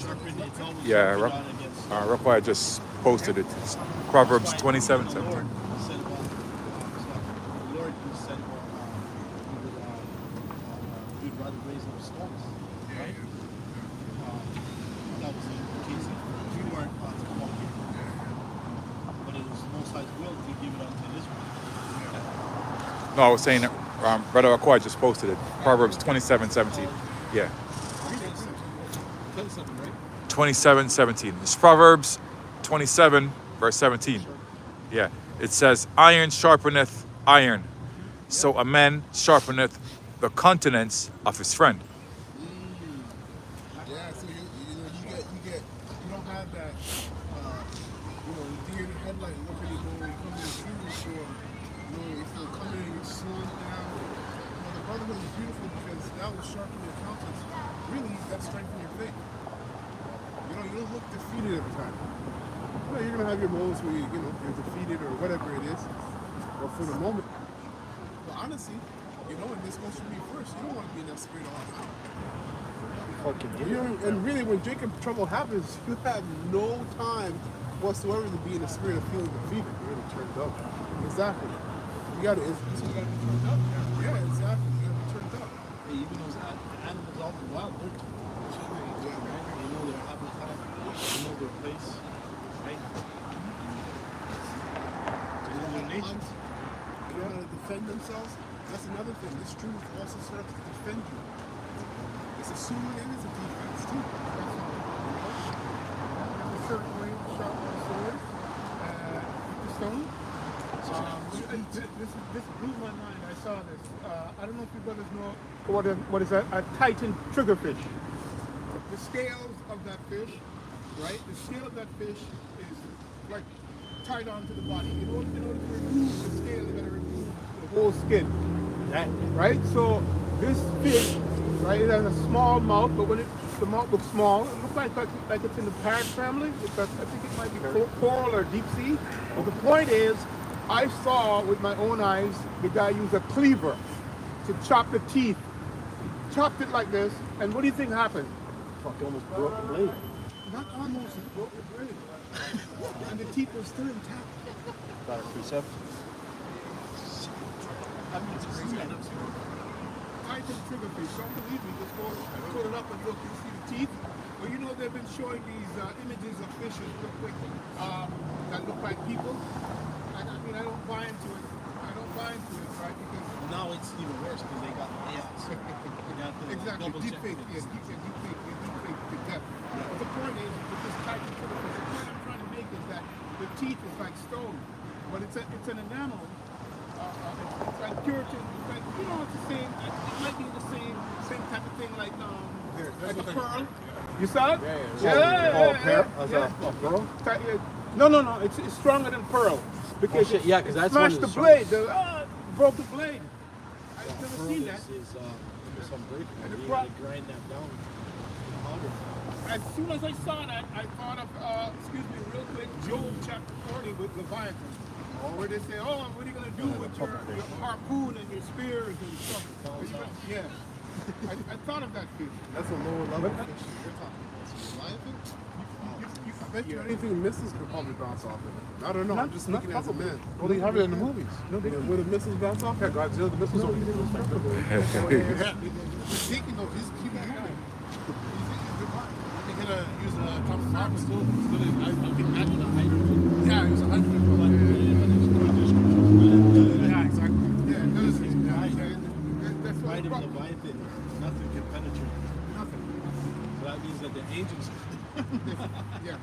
Sharpen, it's always Yeah, sharpened out against. Raquel just posted it. It's Proverbs The 27:17. Lord said about the Lord who said he'd rather raise up stones, right? That was the case. We weren't to come up here, but it was the Most High's will to give it unto Israel. No, I was saying, Brother Raquel just posted it. Proverbs 27:17. Yeah. 27, right? 27:17. It's Proverbs 27, verse 17. Yeah. It says, iron sharpeneth iron. So a man sharpeneth the countenance of his friend. Yeah, so you don't have that, deer in the headlight look anymore when you come to the shoes, or, if you're coming and you're slowing down. The brotherhood is beautiful because that will sharpen your countenance. Really, that strengthens your faith. You don't look defeated at the time. You're going to have your moments where you're defeated or whatever it is, or for the moment. But honestly, and this goes for me first, you don't want to be in that spirit all the time. And really, when Jacob trouble happens, you have no time whatsoever to be in the spirit of feeling defeated. You're really turned up. Exactly. You got to be turned up. Yeah, exactly. You got to be turned up. Hey, even those animals out in the wild, they're right? You know their habitat, you know their place, right? To know their nature. They know how to defend themselves. That's another thing. This truth also starts to defend you. It's assuming and it's a defense too. That's all. There's a certain way to sharpen the sword, the stone. This blew my mind. I saw this. I don't know if you brothers know what is a Titan triggerfish. The scales of that fish, right? The scale of that fish is like tied onto the body. In order to remove the scale, you got to remove the whole skin. Right? So this fish, right, it has a small mouth, but when the mouth looks small, it looks like it's in the parrot family. I think it might be coral or deep sea. But the point is, I saw with my own eyes the guy use a cleaver to chop the teeth. He chopped it like this, and what do you think happened? Fuck, they almost broke the blade. Not almost, it broke the blade. And the teeth were still intact. Got a precept. Titan triggerfish. Don't believe me. Just go pull it up and look. You see the teeth. Well, they've been showing these images of fishes real quick that look like people. I don't buy into it. Right? Because Now it's even worse because they got layouts. exactly, deep fake to death. But the point is, with this Titan triggerfish, the point I'm trying to make is that the teeth is like stone, but it's an enamel. It's like Puritan. It's like, it's the same. It might be the same type of thing like a pearl. You saw it? Yeah. A pearl? No. It's stronger than pearl because shit, yeah, 'cause it that's smashed one the of the blade. Broke the blade. I've never Pearl seen that. is some break. And You the gotta grind that down. Powder. As soon as I saw that, I thought of, real quick, Job chapter 40 with Leviathan. Where they say, what are you going to do with your harpoon and your spears and stuff? Yeah. I thought of that fish. That's a lower level fish. You're talking about Leviathan? I bet you anything missiles could probably bounce off of it. I don't know. I'm just speaking as a man. Well, they have it in the movies. Would the missiles bounce off? Yeah, Godzilla, the missiles over here. He's taking those. He's keeping moving. They're gonna use a Thomas Mark still. I can imagine a hydrogen. Yeah, he was a hydrogen. Yeah, exactly. Yeah, that's what Right in Leviathan, nothing can penetrate. Nothing. So that means that the angels. Yeah.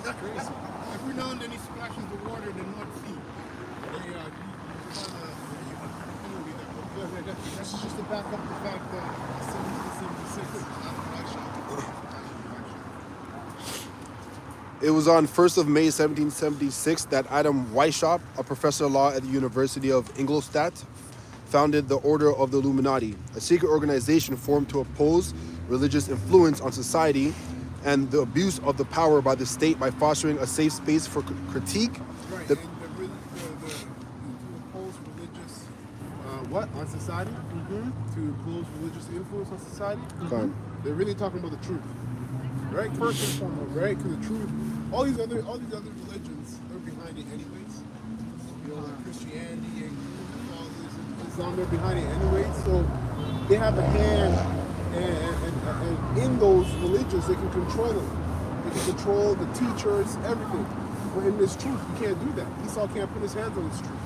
That's crazy. Every now and then he splashes the water in the North Sea. This is just to back up the fact that 76 It was on 1st of May 1776 that Adam Weishaupt, a professor of law at the University of Ingolstadt, founded the Order of the Illuminati, a secret organization formed to oppose religious influence on society and the abuse of the power by the state by fostering a safe space for critique. Right, The- and to impose religious on society? To impose religious influence on society? Fine. They're really talking about the truth, right? First and foremost, right? Because the truth, all these other religions, they're behind it anyways. Christianity and Islam, they're behind it anyways. So they have a hand, and in those religions, they can control it. They can control the teachers, everything. But in this truth, you can't do that. Esau can't put his hands on this truth.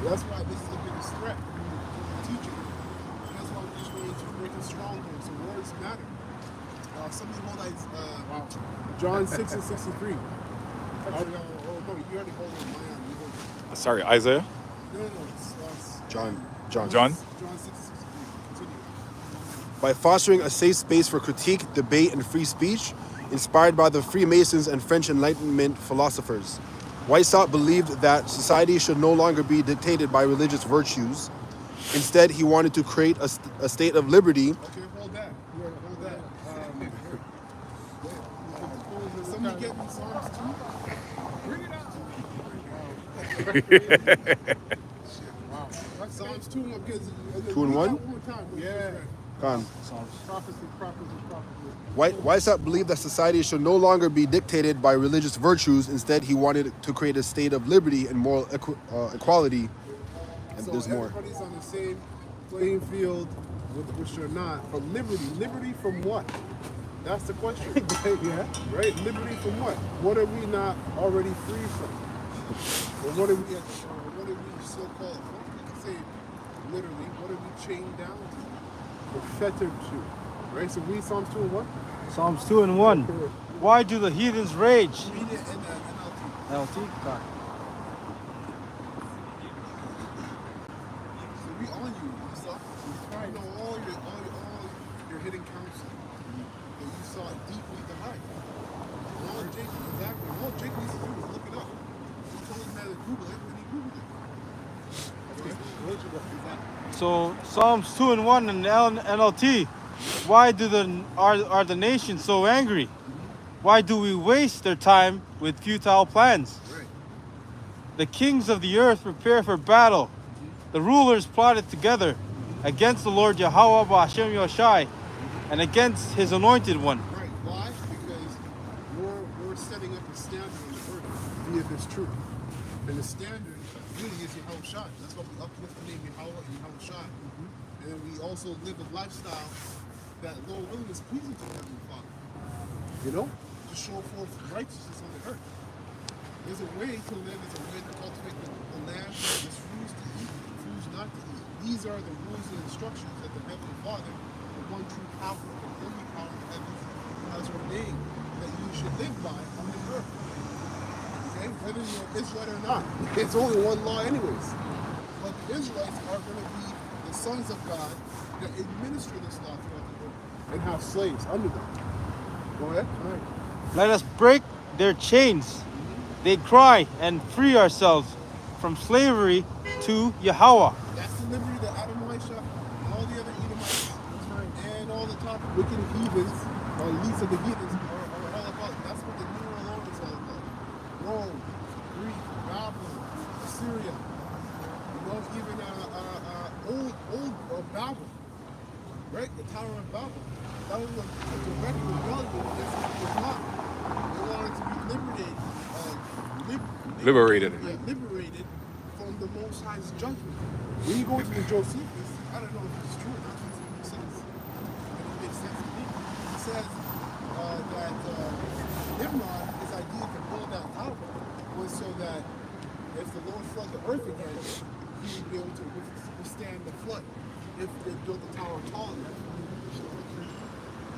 That's why this is the biggest threat. Teaching. That's why we're just going to break a stronghold. So words matter. Something more like John 6 and 63. Actually, no, you already hold on my arm. Sorry, Isaiah? No, it's John. John? John 6:63. Continue. By fostering a safe space for critique, debate, and free speech, inspired by the Freemasons and French Enlightenment philosophers. Weishaupt believed that society should no longer be dictated by religious virtues. Instead, he wanted to create a state of liberty. Okay, hold that. Hold that. Somebody get me Psalms 2? Bring it out. Wow. Psalms 2, because 2 and 1? One more time. Yeah. Gone. Prophecy. Weishaupt believed that society should no longer be dictated by religious virtues. Instead, he wanted to create a state of liberty and moral equality. And So there's more. everybody's on the same playing field, which they're not. But liberty from what? That's the question. Right? Yeah. Right? Liberty from what? What are we not already free from? Or what are we so-called? We can say literally, what are we chained down to? Or fettered to? Right? So read Psalms 2 and 1. Psalms 2 and 1. Why do the heathens rage? Read it in the NLT. LT? God. So we on you, Esau. You know all your hidden counsel. And you saw it deeply tonight. And all Jake, exactly. All Jake needs to do is look it up. He told him that to Google it, and he Googled it. So Psalms 2 and 1 in the NLT. Why are the nations so angry? Why do we waste their time with futile plans? Right. The kings of the earth prepare for battle. The rulers plotted together against the Lord Yahweh B'Hashem Yoshai and against his anointed one. Right. Why? Because we're setting up a standard on the earth via this truth. And the standard really is Yahweh Shai. That's why we uplift the name Yahweh and Yahweh Shai. And then we also live a lifestyle that Lord willing is pleasing to the Heavenly Father. You know? To show forth righteousness on the earth. There's a way to live, there's a way to cultivate the land, there's foods to eat, foods not to eat. These are the rules and instructions that the Heavenly Father, the one true power, the only power in the heavens, has ordained that you should live by on the earth. Okay? Whether you're an Israelite or not. It's only one law anyways. But the Israelites are going to be the sons of God that administer this law throughout the earth and have slaves under them. Go ahead. All right. Let us break their chains. They cry and free ourselves from slavery to Yahweh. That's the liberty that Adam Elisha and all the other Edomites and all the top wicked heathens, or least of the heathens, are all about. That's what the New World Order is all about. Rome, Greek, Babylon, Assyria, you know, even old Babel, right? The Tower of Babel. That was a direct rebellion against Islam. They wanted to be Liberated. Yeah, liberated from the Most High's judgment. When you go into the Josephus, I don't know if it's true or not, but it says, and it makes sense to me. It says that Nimrod, his idea to build that tower was so that if the Lord flood the earth again, he would be able to withstand the flood if they built the tower tall enough.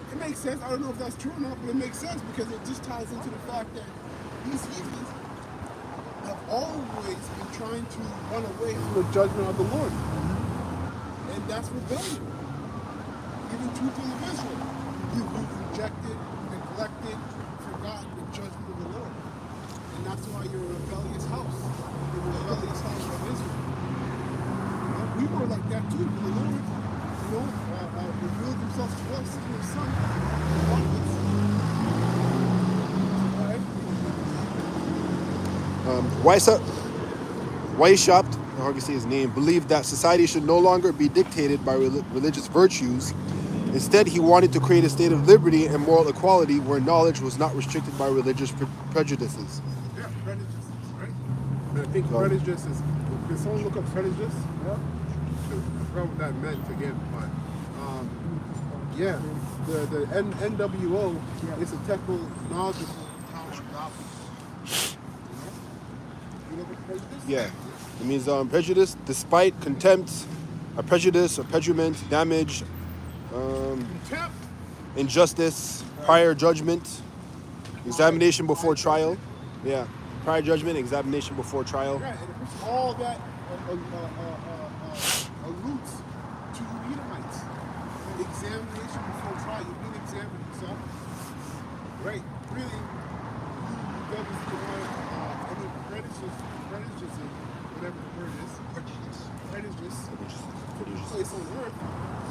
It makes sense. I don't know if that's true or not, but it makes sense because it just ties into the fact that these heathens have always been trying to run away from the judgment of the Lord. And that's rebellion. Even two things of Israel. You've rejected, neglected, forgotten the judgment of the Lord. And that's why you're a rebellious house. You're a rebellious house of Israel. And we were like that too, but the Lord, revealed himself to us in his Son. Weishaupt, how do you say his name, believed that society should no longer be dictated by religious virtues. Instead, he wanted to create a state of liberty and moral equality where knowledge was not restricted by religious prejudices. Yeah, prejudices, right? And I think prejudice is, can someone look up prejudice? Yeah. I forgot what that meant again, but yeah, the NWO is a technological power gospel. You look at prejudice? Yeah, it means prejudice, despite, contempt, a prejudice, a pediment, damage, Contempt. injustice, prior judgment, examination before trial. Yeah. prior judgment, examination before trial. Yeah, and it's all that alludes to the Edomites. Examination before trial. You're being examined, yourself. Right? Really, that was the one, any prejudice, whatever the word is, prejudice place on earth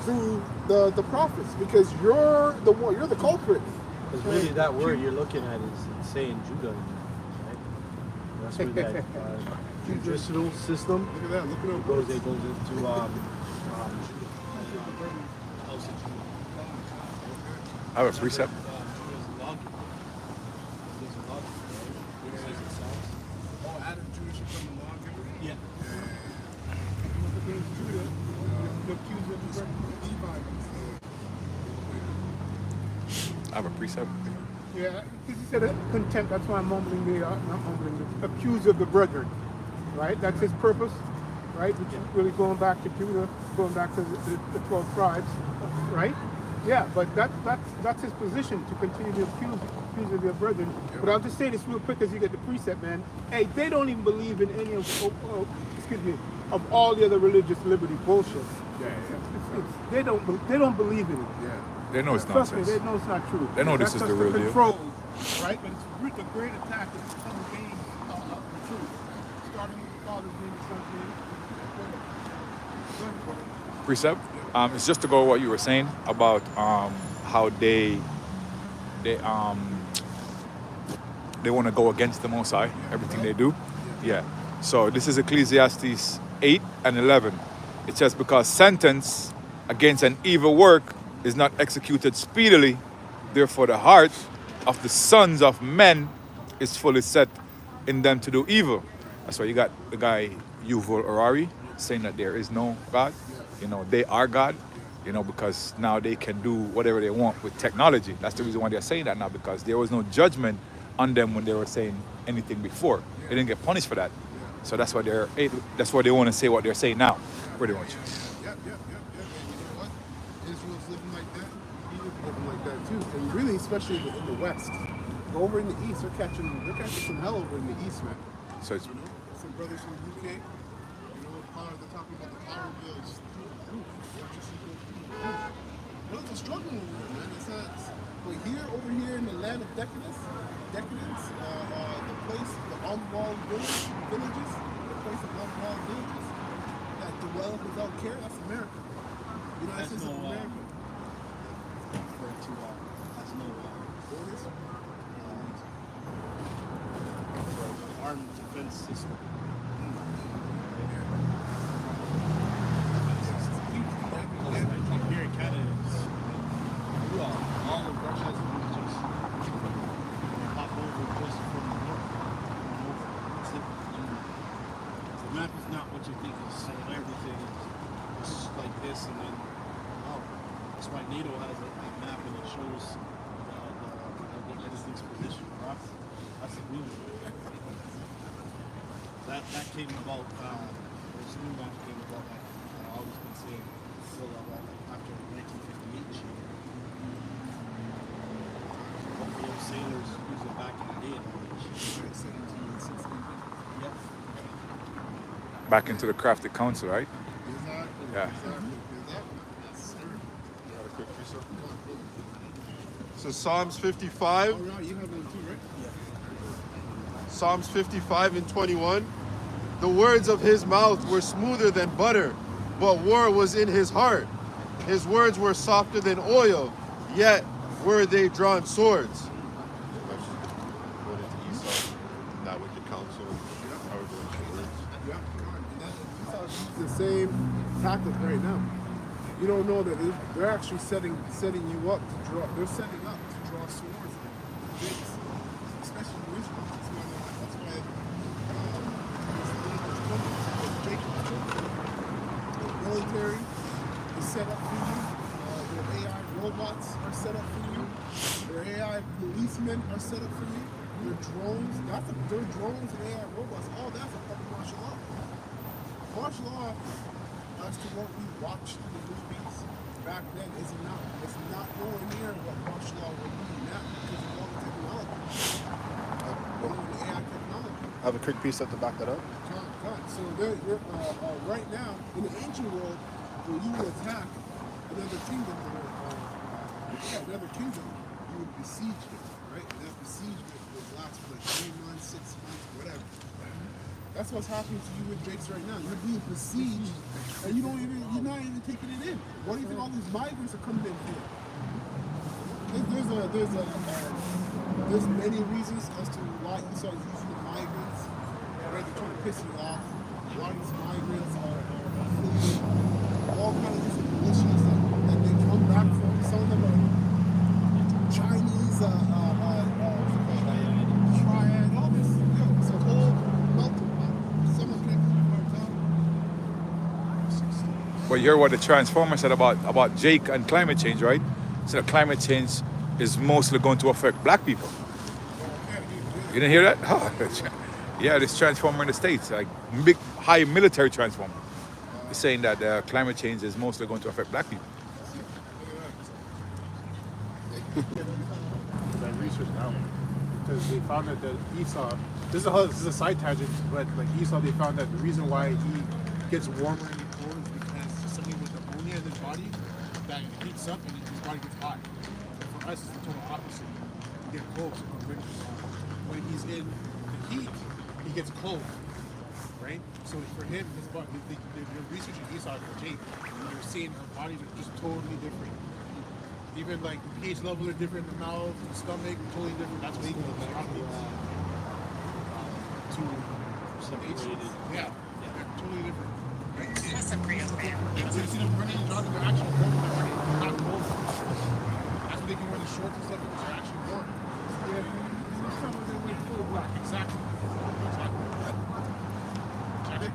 through the prophets, because you're the one, you're the culprit. Because really that word you're looking at is saying Judah, right? That's where that judicial system Look at that. Look at that. goes into I have a precept. Oh, Adam Judah should become the lawgiver. Yeah. Look against Judah, the accuser of the Levites. I have a precept. Yeah, because he said contempt, that's why I'm mumbling not mumbling, the accuser of the brethren, right? That's his purpose, right? Which is really going back to Judah, going back to the 12 tribes, right? Yeah, but that's his position, to continue to accuse of their brethren. But I'll just say this real quick as you get the precept, man. Hey, they don't even believe in any of all the other religious liberty bullshit. They don't believe in it. Yeah. They know it's Trust me, nonsense. they know it's not true. They know this That's is just the real deal. control, right? But it's the great attack is coming being the truth. Starting with the Father's name, the Son's name. Precept. It's just to go what you were saying about how they want to go against the Most High, everything they do. Yeah. So this is Ecclesiastes 8 and 11. It says, because sentence against an evil work is not executed speedily, therefore the heart of the sons of men is fully set in them to do evil. That's why you got the guy Yuval Harari saying that there is no God. You know, they are God, you know, because now they can do whatever they want with technology. That's the reason why they're saying that now, because there was no judgment on them when they were saying anything before. They didn't get punished for that. So that's why they want to say what they're saying now, pretty much. Yep. And you know what? Israel's living like that. Egypt's living like that too. And really, especially in the West. Over in the East, they're catching some hell over in the East, man. So it's, You know, some brothers from the UK. You know, they're talking about the power bills. Brothers are struggling over there, man. It's not. But over here in the land of decadence, the place, the unwalled villages, the place of unwalled villages that dwell without care, that's America. You know, that's just America. Borders? Armed defense system. Here in Canada, all of Russia's just pop over just from the north. The map is not what you think. It's everything is just like this, and then that's why NATO has a map and it shows everything's position. That's the new one. That came about. This new map came about. I've always been saying after 1958. Those sailors used it back in the day. 17, 16. Yep. back into the crafted council, right? Exactly. Yeah. So Psalms 55. Oh, right, you have one too, right? Psalms 55 and 21. The words of his mouth were smoother than butter, but war was in his heart. His words were softer than oil, yet were they drawn swords. That wicked counsel. Yeah, and that's the same tactic right now. You don't know that they're actually setting you up to draw. They're setting up to draw swords, especially in Israel. That's why the military is set up for you. Their AI robots are set up for you. Their AI policemen are set up for you. Their drones, their drones and AI robots. All that's a part of martial law. Martial law, as to what we watched in the movies back then, it's not nowhere near what martial law would be now because of all the technology. The AI technology. have a quick precept to back that up? So right now, in the ancient world, when you would attack another kingdom, you would besiege it, right? And that besiegement would last for like 3 months, 6 months, whatever. That's what's happening to you with Jakes right now. You're being besieged, and you're not even taking it in. What do you think all these migrants are coming in here? There's many reasons as to why Esau is using the migrants. Right? They're trying to piss you off. A lot of these migrants are fleeing all kinds of different militias that they come back from. Some of them are Chinese, triad, all this. It's a whole melting pot. Someone connected to our But you hear what the transformer said about Jake and climate change, right? So climate change is mostly going to affect black people. You didn't hear that? Yeah, this transformer in the States, like big, high military transformer, is saying that climate change is mostly going to affect black people. That research now, because they found that the Esau. This is a side tangent, but like Esau, they found that the reason why he gets warmer and cold is because something with ammonia in his body that heats up and his body gets hot. And for us, it's the total opposite. We get cold, so when he's in the heat, he gets cold, right? So for him, his body, they're researching Esau and Jake, and they're seeing our bodies are just totally different. Even like the pH level are different in the mouth, in the stomach, totally different. That's what he goes to separated. Yeah, they're totally different. Right? So you see them running and jogging, they're actually warm. They're running, not cold. That's why they can wear the shorts and stuff because they're actually warm. Black, exactly. Exactly.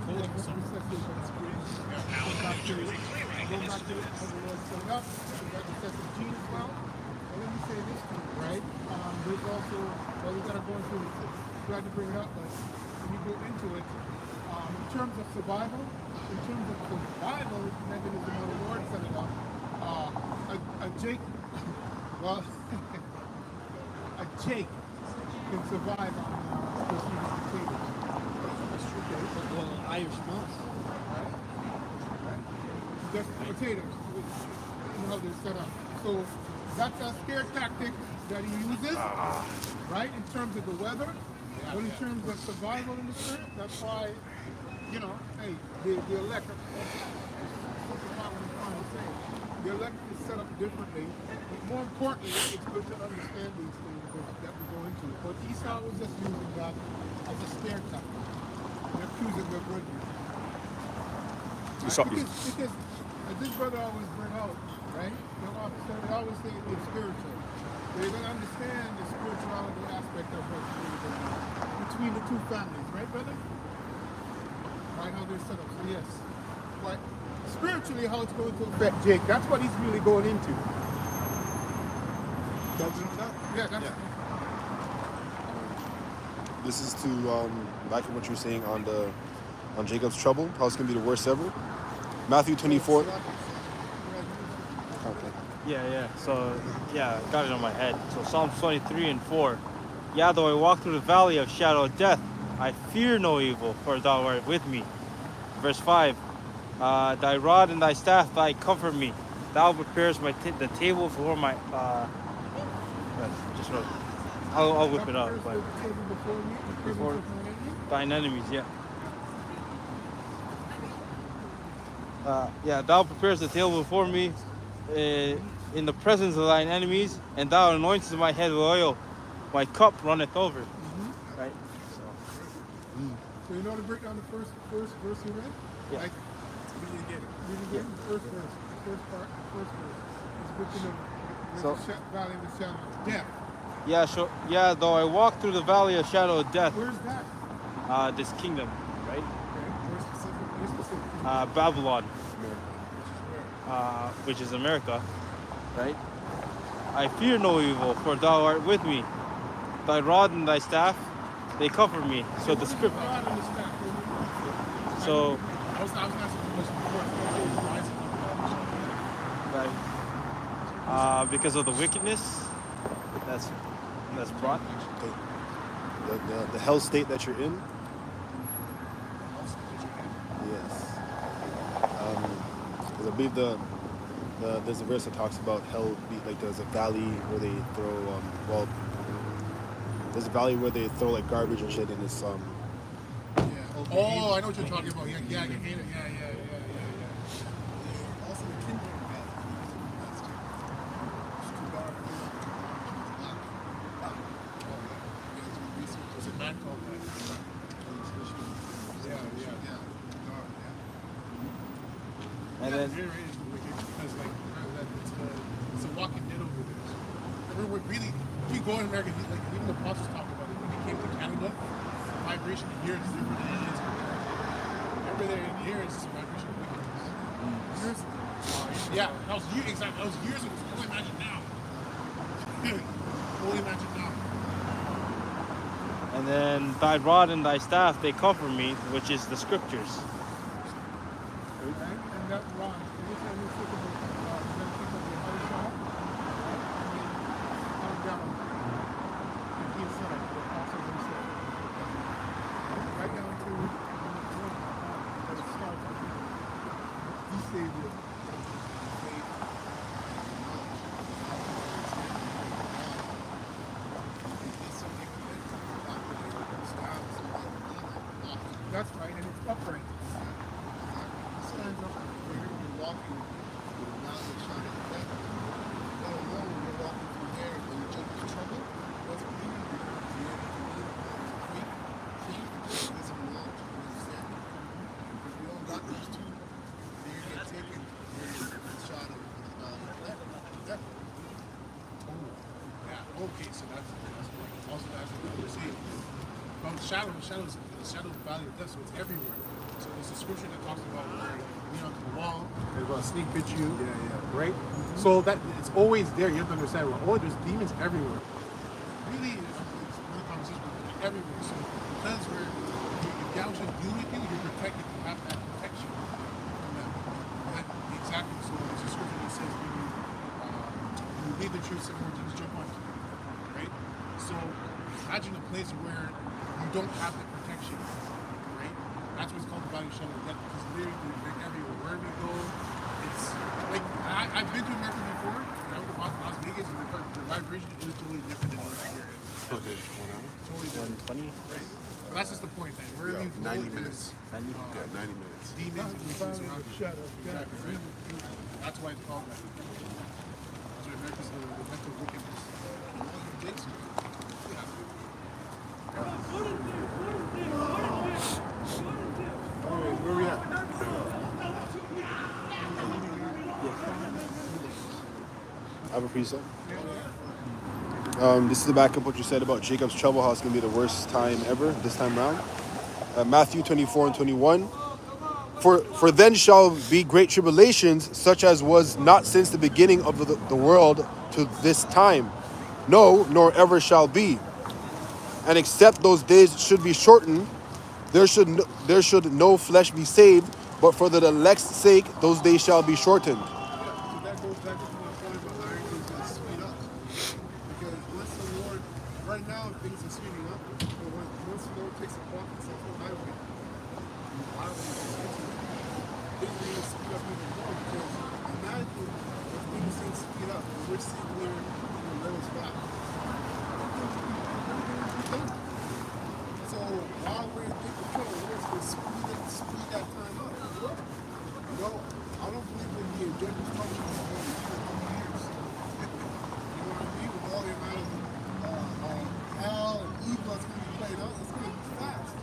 Cold for some reason. Going back to how the Lord set it up, we got the sense of gene as well. And let me say this to you, right? There's also, well, we got to go into it. Glad to bring it up, but when you go into it, in terms of survival mechanism, how the Lord set it up, a Jake, well, a Jake can survive on Brazilian potatoes. That's true, well, Irish mouse, right? Just potatoes, you know how they're set up. So that's a scare tactic that he uses, right, in terms of the weather, but in terms of survival in the spirit, that's why, you know, hey, the elect, the elect is set up differently. But more importantly, it's good to understand these things that we go into. But Esau was just using that as a scare tactic. They're accusing their brethren. Because as this brother always bring out, right? The officer, they always say it's spiritual. They don't understand the spirituality aspect of what's going on between the two families, right, brother? Right, how they're set up. So yes. But spiritually, how it's going to affect Jake, that's what he's really going into. Yeah, that's This is to back to what you were saying on Jacob's trouble, how it's gonna be the worst ever. Matthew 24. Okay. Yeah. So, got it on my head. So Psalms 23 and 4. Yeah, though I walk through the valley of shadow of death, I fear no evil, for thou art with me. Verse 5. Thy rod and thy staff, thy comfort me. Thou preparest the table for my... I'll whip it up. But before thine enemies, thou preparest the table before me in the presence of thine enemies, and thou anointest my head with oil. My cup runneth over. Right? So you know to break down the first verse you read? Yeah. Like, read it again. The first verse. The first part, the first verse. It's good to know. There's a valley of the shadow of death. Yeah, though I walk through the valley of shadow of death. Where's that? This kingdom, right? Okay. Where's specific? Babylon, which is America, right? I fear no evil, for thou art with me. Thy rod and thy staff, they comfort me. So the script. So. I was asking the question before. Right. Because of the wickedness that's brought. The hell state that you're in, Because I believe there's a verse that talks about hell, like there's a valley where they throw, there's a valley where they throw like garbage and shit, and it's Yeah. Oh, I know what you're talking about. Yeah. Yeah. Also, the Kindle Valley. It's too dark. Is it not called that? Yeah. And then Very is wicked because like it's a walking dead over there. Everyone really, if you go in America, like even the apostles talk about it. When they came to Canada, the vibration in here is different than it is over there. Over there in here is just a vibration of wickedness. Years ago. Yeah, that was exactly. That was years ago. So only imagine now. Only imagine now. And then thy rod and thy staff they comfort me, which is the scriptures. And that rod, every time you think of it, then think of the other side, and down, inside, the apostles themselves. Right down to the one that it starts with. He saved you. That's right, and it's upright. Stands up. You're walking with a knowledge shot at the devil. Let alone you're walking through there when you jump into trouble. What's bleeding you? You're able to lead quick, safe, wisdom and knowledge and understanding. If we all got those two, then you're going to take it. You're going to get shot at with the knowledge of the devil. Yeah. Okay. So that's also that's what we're saying. From the shadow of the valley of death, so it's everywhere. So there's a scripture that talks about lean onto the wall, there's about a snake bit you. Yeah. Right? So that it's always there. You have to understand. Well, there's demons everywhere. Really, it's another conversation, but everywhere. So because if God should do with you, you're protected. You have that protection from them. Exactly. So there's a scripture that says when you leave the truth, some more demons jump on you. Right? So imagine a place where you don't have the protection. Right? That's what's called the valley of shadow of death, because literally they're everywhere. Wherever you go, it's like I've been to America before. I went to Las Vegas, and the vibration is totally different than what here is. Okay. 1 hour. Totally different. 120. Right? But that's just the point. Then wherever you go, 90 minutes. there's, 90 minutes. demons and things around you. Shadow of death. Exactly, right? That's why it's called that. That's why America's the mental wickedness. Takes you. Yeah. Where we at? I have a precept. This is the backup what you said about Jacob's trouble, how it's going to be the worst time ever this time around. Matthew 24 and 21. For then shall be great tribulations, such as was not since the beginning of the world to this time. No, nor ever shall be. And except those days should be shortened, there should no flesh be saved, but for the elect's sake, those days shall be shortened. So that goes back to my point about iron things going to speed up. Because once the Lord, right now things are speeding up, but once the Lord takes a walk and says, "Oh, highway," things are going to speed up even more. Because imagine if things didn't speed up, and we're sitting here in the low spot. So while we're in deep control, we're going to speed that time up. No, I don't believe in the agenda's function is going to be for years. You know what I mean? With all the amount of hell and evil that's going to be played out, it's going to be fast.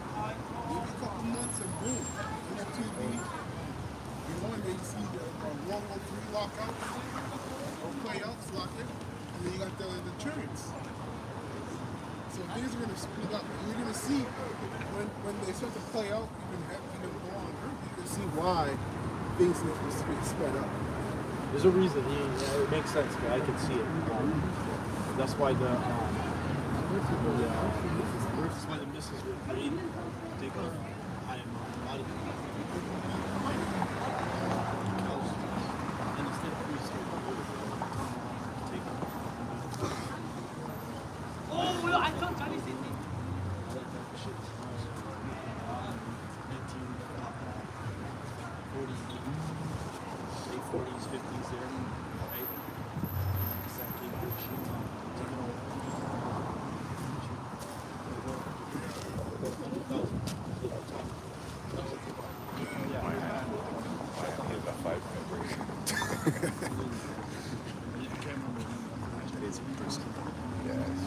Maybe a couple months and boom, it's TV. You know, and then you see the World War III lockout or play out, it's locked in, and then you got the chariots. So things are going to speed up. And you're going to see when they start to play out, even go on Earth, you're going to see why things need to be sped up. There's a reason. It makes sense. I can see it. That's why the missiles were created. Take a high amount of body. And instead of we start take 40s, 50s there, right? Exactly which, general.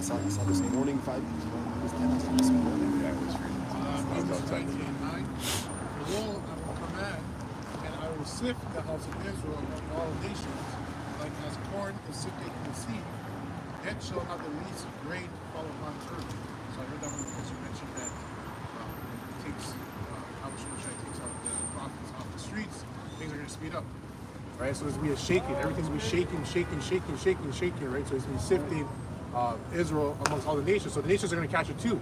I saw this morning 5. It was 10. I saw this morning. Amos 19:9. Behold, I will command, and I will sift the house of Israel among all nations, like as corn is sifted in the sea. Yet shall not the least grain fall upon the earth. So I heard that when the pastor mentioned that it takes, Abishai takes out the prophets off the streets, things are going to speed up. Right, so there's gonna be a shaking. Everything's gonna be shaking, right? So it's gonna be sifting Israel amongst all the nations. So the nations are gonna catch it too.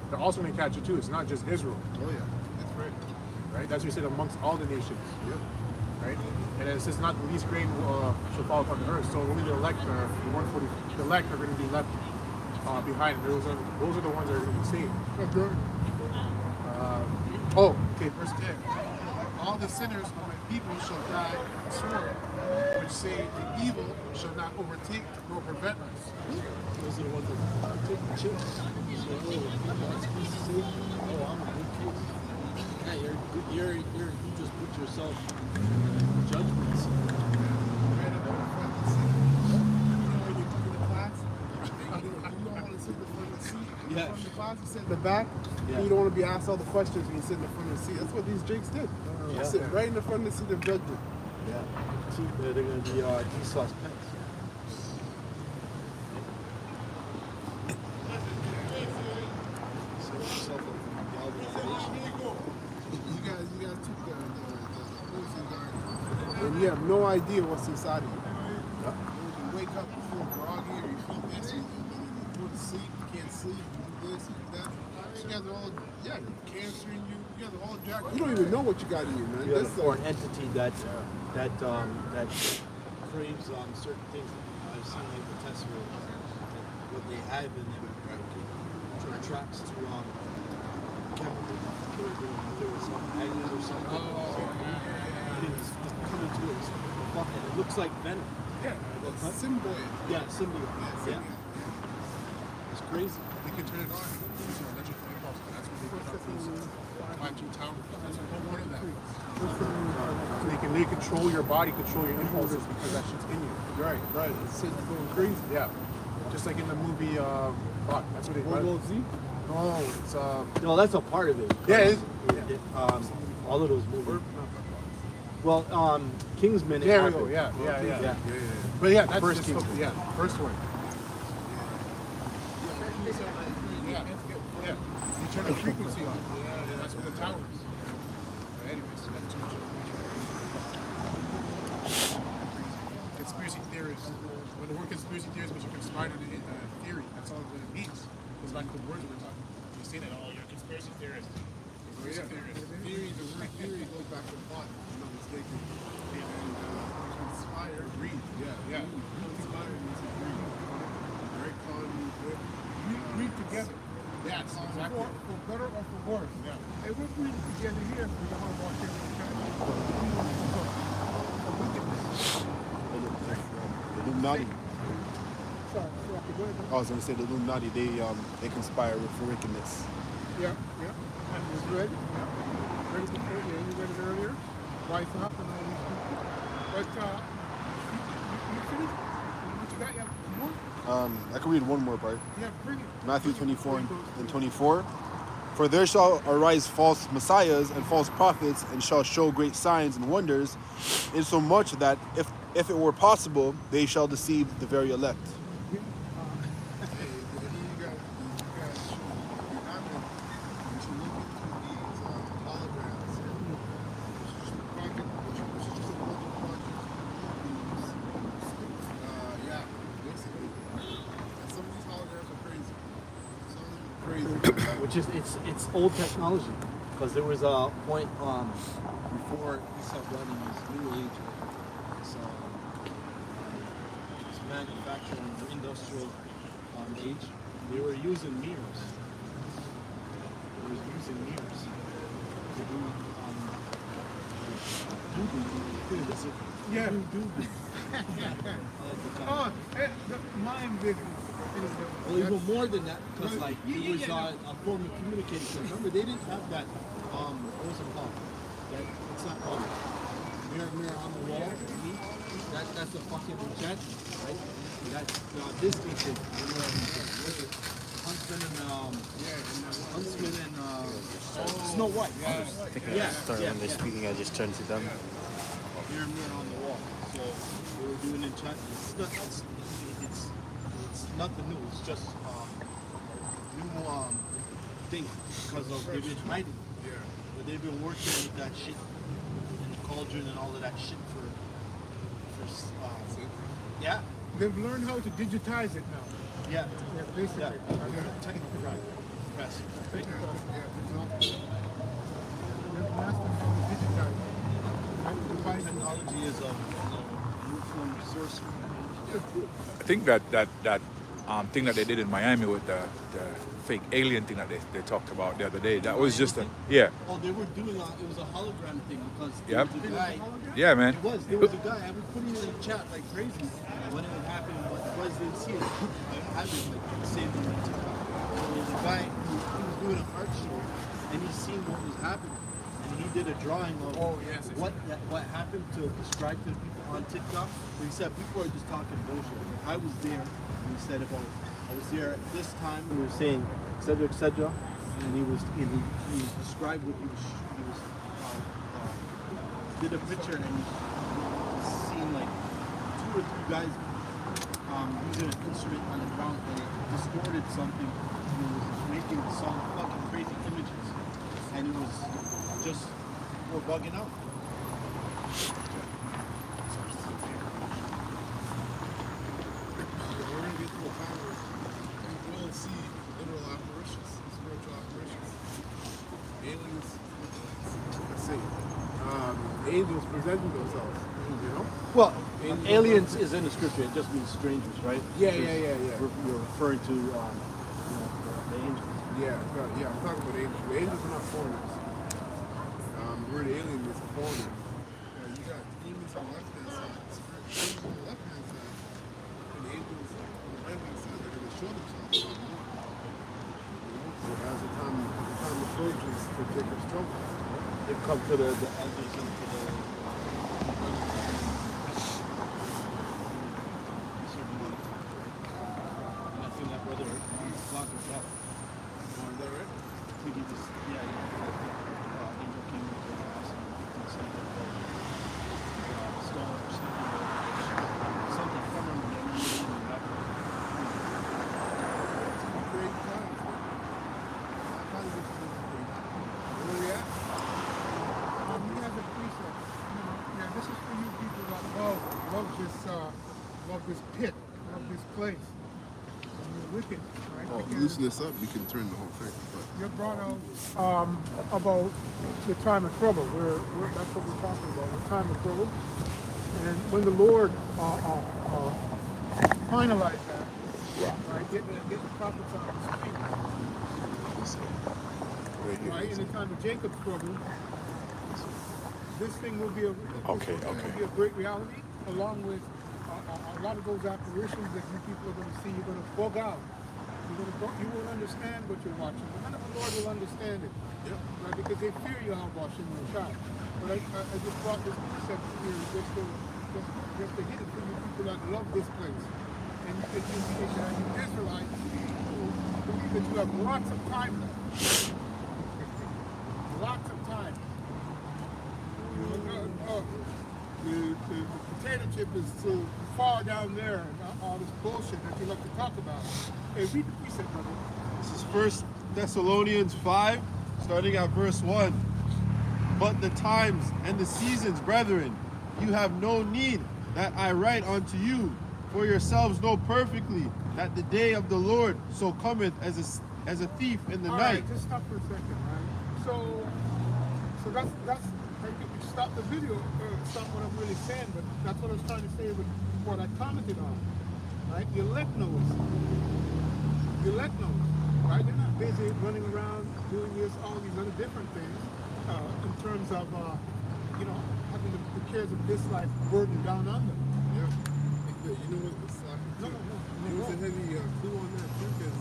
They're also gonna catch it too. It's not just Israel. Oh yeah, that's right. Right? That's what he said amongst all the nations. Yep. Right? And then it says not the least grain shall fall upon the earth. So only the elect are the 140 the elect are gonna be left behind. Those are the ones that are gonna be saved. Okay. Okay, Verse 10. All the sinners of my people shall die by the sword, which say the evil shall not overtake nor prevent us. Those are the ones that take the chips. So, that's supposed to say, oh, I'm a good kid. Yeah, you just put yourself in judgments. Right in the front of the seat. You know when you come into class, and you don't want to sit in the front of the seat. Yeah. From the class, you sit in the back. And you don't want to be asked all the questions when you sit in the front of the seat. That's what these jakes did. Yeah. Sit right in the front of the seat of judgment. Yeah. They're going to be D-sauce pets. Set yourself up for galvanization. You guys took the poison guard, and you have no idea what's inside of you. You wake up, you feel groggy, or you feel this, you go to sleep, you can't sleep, you do this, you do that. You guys are all, cancer in you. You guys are all jacked. You don't even know what you got in you, man. You have That's a foreign entity that craves on certain things. I've seen like the test where what they have in them attracts to chemicals. There was some agnes or something. It's coming to it. And it looks like venom. the symbiote. Yeah, symbiote. Yeah. It's crazy. They can turn it on. So electric flame pulse. That's what they put up those 5G towers. That's what one of them. So they control your body, control your impulses because that shit's in you. Right. It's going crazy. Yeah. Just like in the movie, that's what they World War Z? No, it's No, that's a part of it. yeah, it is. All of those movies. Well, Kingsman. There we happened. go. Yeah. Yeah. But yeah, that's First just Kingsman. first one. Yeah. You turn the frequency on. Yeah, that's what the towers. Anyways, that's too much information. Conspiracy theorists. When the word conspiracy theorist means you're conspiring on a theory, that's all what it means. It's like the words we're talking. You say that, oh, you're a conspiracy theorist. Conspiracy theorist. The word theory goes back to plot, if I'm not mistaken. And conspire, read. Yeah. Conspire means to read. Very calm, good. Read together. Yes, exactly. For better or for worse. Yeah. Hey, we're reading together here for the whole walk in the The Illuminati. Sorry, go ahead. I was going to say the Illuminati. They conspire for wickedness. Yeah. And was ready. Yeah. Ready before, you read it earlier. Rise up and all these people. But you finished? What you got? Yeah. More? I can read one more part. Yeah, bring it. Matthew 24 and 24. For there shall arise false messiahs and false prophets, and shall show great signs and wonders, insomuch that if it were possible, they shall deceive the very elect. Which is it's old technology, because there was a point before he started running his new age, this manufacturing industrial age. They were using mirrors. To do Yeah. Do. Oh, the mind business. Well, even more than that, because like it was a form of communication. Remember, they didn't have that. What was it called? That it's not called mirror on the wall. That's a fucking chat, right? That Disney thing. Huntsman and Snow White. I think I start when they're speaking, I just turn to them. Mirror on the wall. So they were doing enchantment. It's nothing new. It's just new thing because of they've been hiding. But they've been working with that shit and the cauldron and all of that shit for yeah. They've learned how to digitize it now. Yeah. Yeah, basically. Technical right. Press. They've mastered how to digitize it. Right? Technology is a new form of sorcery. I think that thing that they did in Miami with the fake alien thing that they talked about the other day, that was just a, yeah. Oh, they were doing it was a hologram thing because Yep. there was a guy. Yeah, man. There was a guy. I was putting it in the chat like crazy when it would happen, but the boys didn't see it. I was like saving it on TikTok. So there was a guy who was doing an art show and he seen what was happening. And he did a drawing of what happened to describe to the people on TikTok. And he said people are just talking bullshit. I was there and he said about I was there at this time. We were saying etc. And he described what he was did a picture and seen like 2 or 3 guys using an instrument on the ground and it distorted something and it was making some fucking crazy images and it was just we're bugging out. We're going to get to a time where we will see literal apparitions, spiritual apparitions. Aliens, let's see, angels presenting themselves, you know? Well, aliens is in the scripture. It just means strangers, right? Yeah. You're referring to the angels. Yeah, I'm talking about angels. The angels are not foreigners. The word alien is foreigner. You got demons on the left-hand side, spirits on the left-hand side, and angels on the right-hand side. They're going to show themselves. So as the time approaches for Jacob's trouble, They come to the angels and to the and I think that brother he's blocked himself. is that right? I think he just angel came into the house and said that stone or something from him that he didn't even have. Great times. How does this where we at? He has a precept. Yeah, this is for you people that love this pit, love this place. And you're wicked, right? Oh, Because loosen this up, we can turn the whole thing. you brought out about the time of trouble. That's what we're talking about, the time of trouble. And when the Lord finalized that, right, get the prophets on the street. Right, in the time of Jacob's trouble, this thing will be a will be a great reality, along with a lot of those apparitions that you people are going to see. You're going to bug out. You won't understand what you're watching. None of the Lord will understand it, right? Because they fear you how watching your child. But I just brought this precept here just to hit it for you people that love this place. And you Israelites who believe that you have lots of time left. Lots of time. The potato chip is so far down there and all this bullshit that you like to talk about. Hey, read the precept, brother. This is 1 Thessalonians 5, starting at verse 1. But the times and the seasons, brethren, you have no need that I write unto you, for yourselves know perfectly that the day of the Lord so cometh as a thief in the All night. right, just stop for a second, right? So that's stop the video, stop what I'm really saying, but that's what I was trying to say with what I commented on, right? The elect knows, right? They're not busy running around doing this, all these other different things in terms of having the cares of this life burden down on them. Yeah. You know what? It's like, No, no, no. there was a heavy clue on that too, because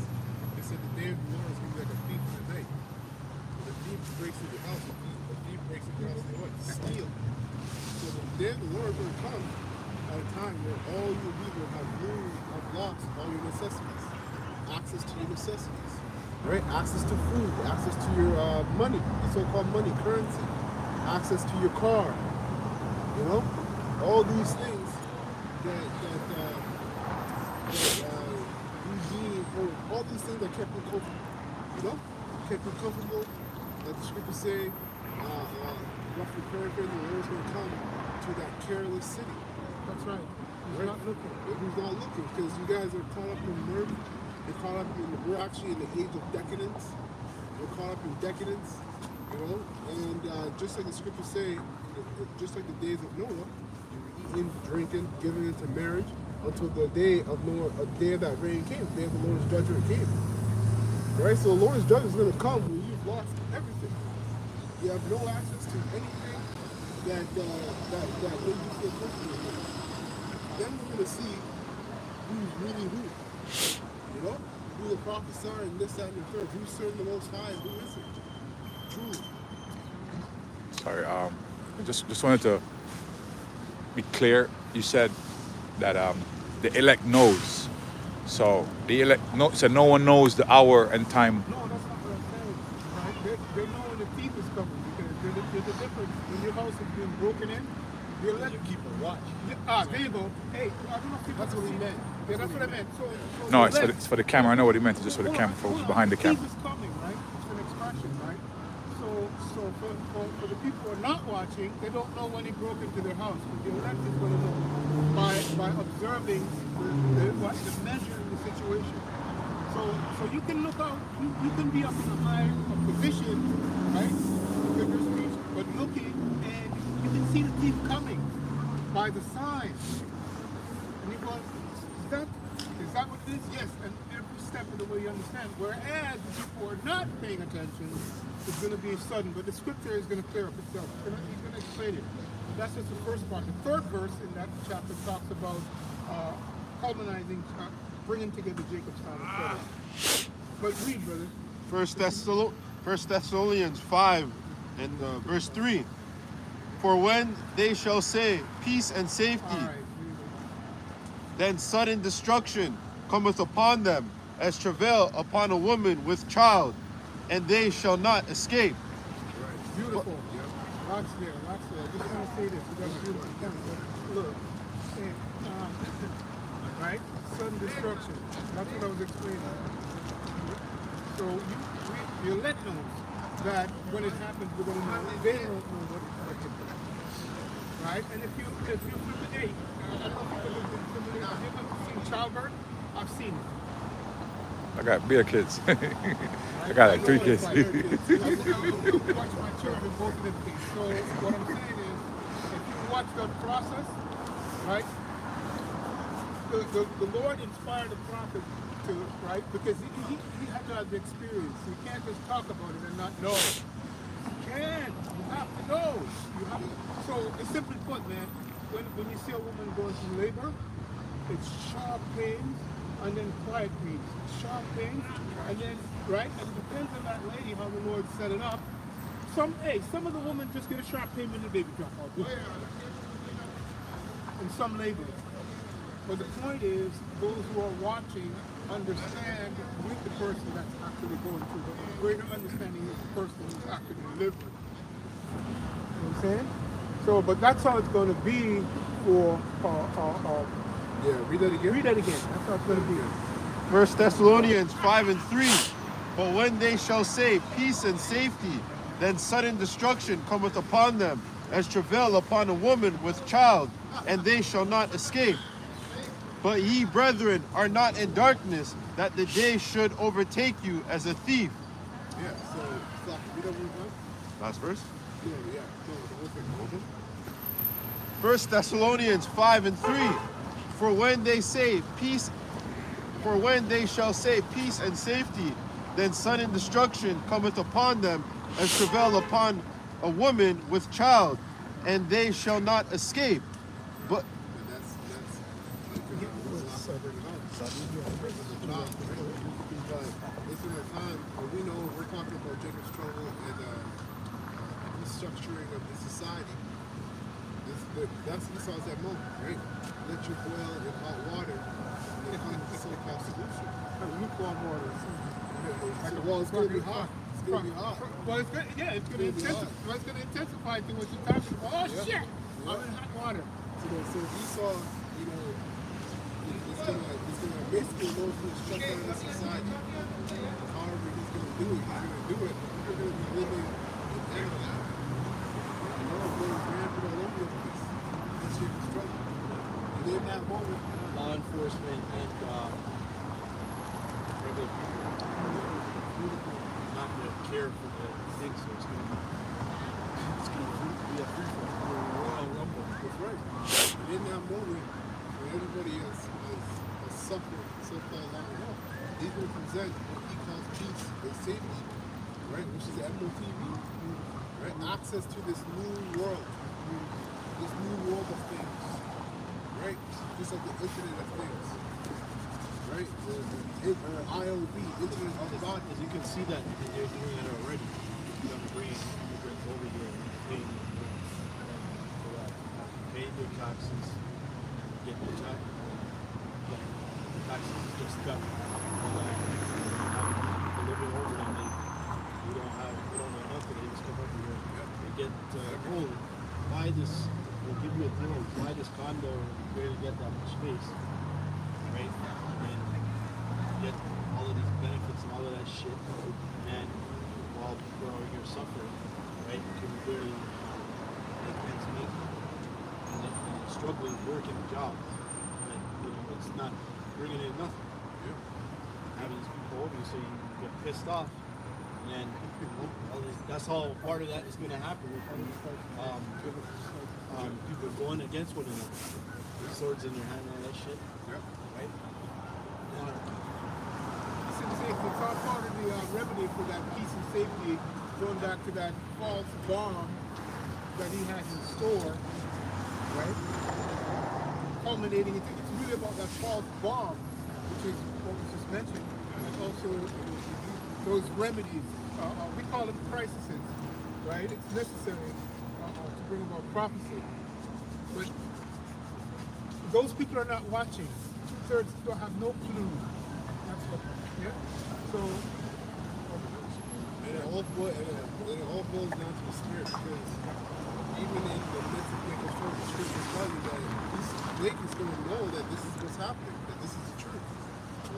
they said the day of the Lord is going to be like a thief in the night. When the thief breaks into the house, the thief breaks into the house, they what? Steal. So the day of the Lord is going to come at a time where all you will have lost all your necessities, access to your necessities, right? Access to food, access to your money, the so-called money, currency, access to your car, all these things that Eugene, or all these things that kept you comfortable, kept you comfortable. Like the scriptures say, roughly paraphrasing, the Lord's going to come to that careless city. That's right. He's Right. not looking. Who's not looking? Because you guys are caught up in murder. You're caught up in. We're actually in the age of decadence. We're caught up in decadence, And just like the scriptures say, just like the days of Noah, you were eating, drinking, giving into marriage until the day of Noah, a day of that rain came, the day of the Lord's judgment came. Right. So the Lord's judgment is going to come when you've lost everything. You have no access to anything that made you feel comfortable with. Then we're going to see who's really who. Who the prophets are and this, that, and the third. Who's serving the Most High and who isn't. Truly. Sorry, I just wanted to be clear. You said that the elect knows. So the elect so no one knows the hour and time. No, that's not what I'm saying. Right? They know when the thief is coming because there's a difference. When your house is being broken in, you're letting keep a watch. there you go. Hey, I don't know if That's what he meant. Yeah, that's what I meant. So No, it's for the camera. I know what he meant. It's just for the camera, folks behind the camera. Thief is coming, right? It's an expression, right? So for the people who are not watching, they don't know when he broke into their house. But the elect is going to know by observing the measure of the situation. So you can look out. You can be up in a high position, right? Figure of speech, but looking and you can see the thief coming by the signs. And you go, is that what it is? Yes, and every step of the way you understand. Whereas the people who are not paying attention, it's going to be sudden, but the scripture is going to clear up itself. He's going to explain it. That's just the first part. The third verse in that chapter talks about culminating, bringing together Jacob's town, etc. But read, brother. First Thessalonians 5 and verse 3. For when they shall say peace and safety, All right. then sudden destruction cometh upon them, as travail upon a woman with child, and they shall not escape. Right. Beautiful. Lots there. Just want to say this. We got a beautiful point. Look. Right? Sudden destruction. That's what I was explaining. So the elect knows that when it happens, we're going to know. They don't know what to do. Right? And if you flip the date, I don't know if you've ever seen childbirth. I've seen it. I got beer kids. I got like 3 kids. I watch my children both in the case. So what I'm saying is, if you watch the process, right? The Lord inspired the prophet to, right? Because he had to have the experience. You can't just talk about it and not know. You can't. You have to know. You have to. So it's simply put, man, when you see a woman going through labor, it's sharp pains and then quiet pains. Sharp pains and then, right? And it depends on that lady how the Lord set it up. Some of the women just get a sharp pain when the baby drop out. And some labor. But the point is, those who are watching understand with the person that's actually going through the greater understanding of the person who's actually delivering. You know what I'm saying? So, but that's how it's going to be for, Read that again. read that again. That's how it's going to be. 1 Thessalonians 5 and 3. But when they shall say peace and safety, then sudden destruction cometh upon them, as travail upon a woman with child, and they shall not escape. But ye, brethren, are not in darkness, that the day should overtake you as a thief. Yeah, so, read that one more time. Last verse. Yeah. No, the whole thing. 1 Thessalonians 5 and 3. For when they shall say peace and safety, then sudden destruction cometh upon them, as travail upon a woman with child, and they shall not escape. But And that's but it's in a time where we know we're talking about Jacob's trouble and restructuring of the society. That's Esau's that moment, right? Let you boil in hot water and then find the so-called solution. Lukewarm water. Well, it's going to be hot. It's going to be hot. Well, it's good. Yeah, it's going to intensify to what you're talking about. Oh shit! I'm in hot water. So Esau, you know, he's gonna basically go through the structure of the society. However, he's gonna do it. We're gonna be living in that. You know, going rampant all over the place. That's your struggle. And in that moment, Law enforcement and regular people not going to care for the thing, so it's going to be a free for all, Royal Rumble. that's right. And in that moment, when everybody has suffered so-called long enough, he's gonna present what he calls peace and safety, right? Which is MOTV, right? Access to this new world of things, right? Just like the Internet of Things, right? The IOB, Internet of Bodies. As you can see that they're doing it already. You're going to bring immigrants over here and paying for that. Paying their taxes, get their taxes. The taxes just got living over and we don't know nothing. They just come over here. They get told, buy this, we'll give you a deal, buy this condo and you're going to get that much space. Right? And get all of these benefits and all of that shit. And while people are here suffering, right? Can barely make ends meet. And then struggling, working a job. And you know, it's not bringing in nothing. Having these people over you so you get pissed off. And that's how part of that is going to happen with people going against one another. With swords in their hand and all that shit. Right? It's all part of the remedy for that peace and safety, going back to that false bomb that he has in store, right? Culminating, it's really about that false bomb, which is what was just mentioned, and also those remedies. We call them crises, right? It's necessary to bring about prophecy. But those people are not watching. Two-thirds don't have no clue. That's what, yeah? So, And it all boils down to the spirit, because even in the midst of making sure the scriptures tell you that Blake is going to know that this is what's happening, that this is the truth.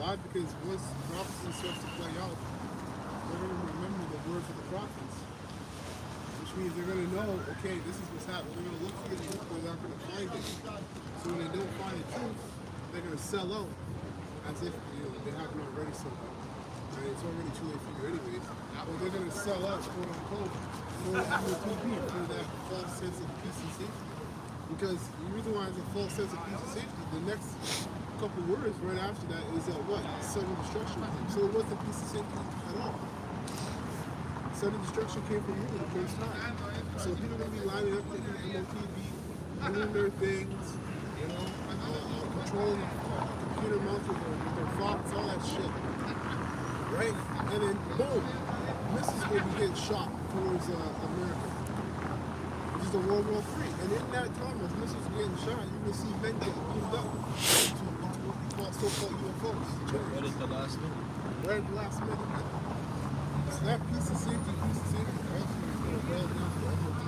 Why? Because once prophecy starts to play out, they're going to remember the words of the prophets, which means they're going to know, okay, this is what's happening. They're going to look for the truth, but they're not going to find it. So when they don't find the truth, they're going to sell out as if they haven't already sold out. And it's already too late for you anyways. But they're going to sell out, quote unquote, for MOTV, for that false sense of peace and safety. Because the reason why it's a false sense of peace and safety, the next couple words right after that is what? Sudden destruction. So it wasn't peace and safety at all. Sudden destruction came from you the first time. So people are going to be lining up thinking MOTV, doing their things, controlling computer mounted with their thoughts, all that shit. Right? And then boom, missiles will be getting shot towards America. Which is the World War III. And in that time, as missiles are getting shot, you will see men get beamed up into what we call so-called UFOs. Right at the last minute. Right at the last minute. So that peace and safety, ultimately boils down to MOT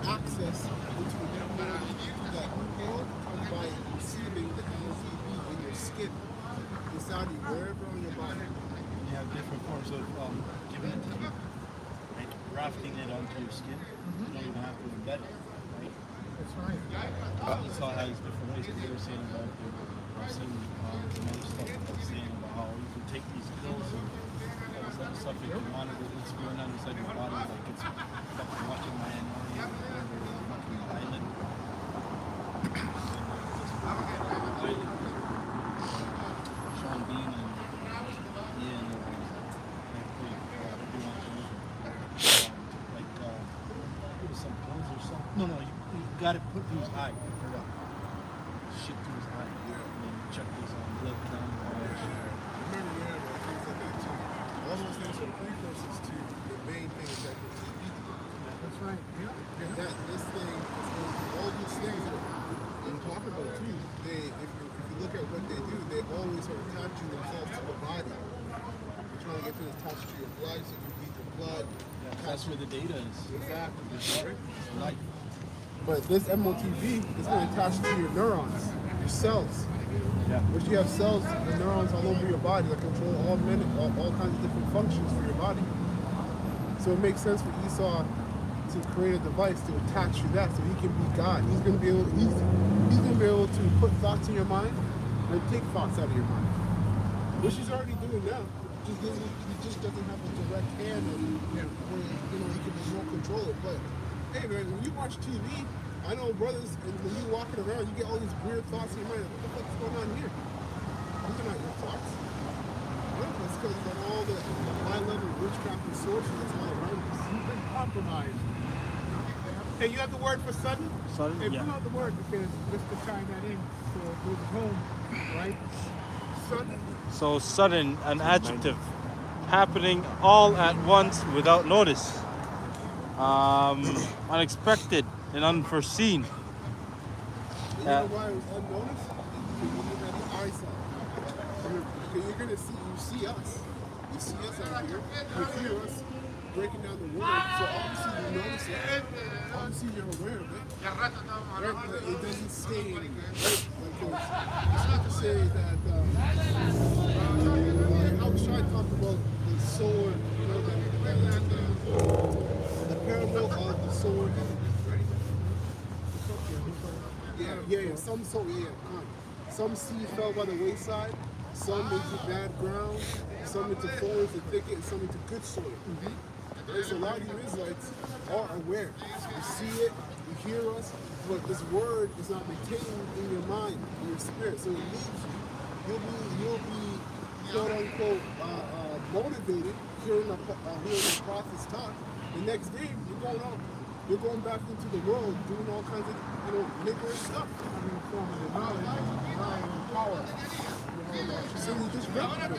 access into the new world, that new world, by receiving the MOTV in your skin, inside you, wherever on your body. You have different forms of giving it to you, right? Grafting it onto your skin. You don't even have to embed it, right? that's right. Esau has different ways. They were saying about I've seen some other stuff about saying about how you can take these pills and all this other stuff if you wanted it. It's going on inside your body, like it's fucking watching my anatomy or fucking island. Sean Bean and Ian like what was some pills or something? No, got to put through his eye. Or what? Shit through his eye. Yeah. And then check his blood count and all that shit. Remember, yeah, but things like that too. All those things are precursors to the main thing is that it's evil. That's right. Yeah. And that this thing, all these things that you talk about too, if you look at what they do, they always are attaching themselves to the body. They're trying to get things attached to your blood, so you beat the blood. Yeah, that's where the data is. Exactly. It's life. But this MOTV is going to attach to your neurons, your cells. Yeah. Which you have cells and neurons all over your body that control all kinds of different functions for your body. So it makes sense for Esau to create a device to attach to that, so he can be God. He's going to be able. He's going to be able to put thoughts in your mind and take thoughts out of your mind, which he's already doing now. He just doesn't have a direct hand, and where he can more control it. But hey, man, when you watch TV, I know brothers, and when you're walking around, you get all these weird thoughts in your mind. What the fuck is going on here? These are not your thoughts. It's because of all the high-level witchcraft and sorcery that's all around us. You've been compromised. Hey, you have the word for sudden? Sudden? Hey, Yeah. pull out the word because just to tie that in for those at home, right? Sudden. So sudden, an adjective, happening all at once without notice, unexpected and unforeseen. And you know why it was unnoticed? Because you didn't have the eyesight. Because you're going to see us. You see us out here. You hear us breaking down the word. So obviously you notice it. Obviously you're aware of it. Right? But it doesn't stay in you. Right? Because it's not to say that I was trying to talk about the sword, the parable of the sword. Yeah. Some seed fell by the wayside, some into bad ground, some into thorns and thicket, and some into good soil. Right? So a lot of you Israelites are aware. You see it, you hear us, but this word is not retained in your mind, in your spirit, so it leaves you. You'll be quote unquote motivated hearing the prophets talk. The next day you're going back into the world doing all kinds of niggerish stuff. Having a form of knowledge, mind, and power. So you just reprobate.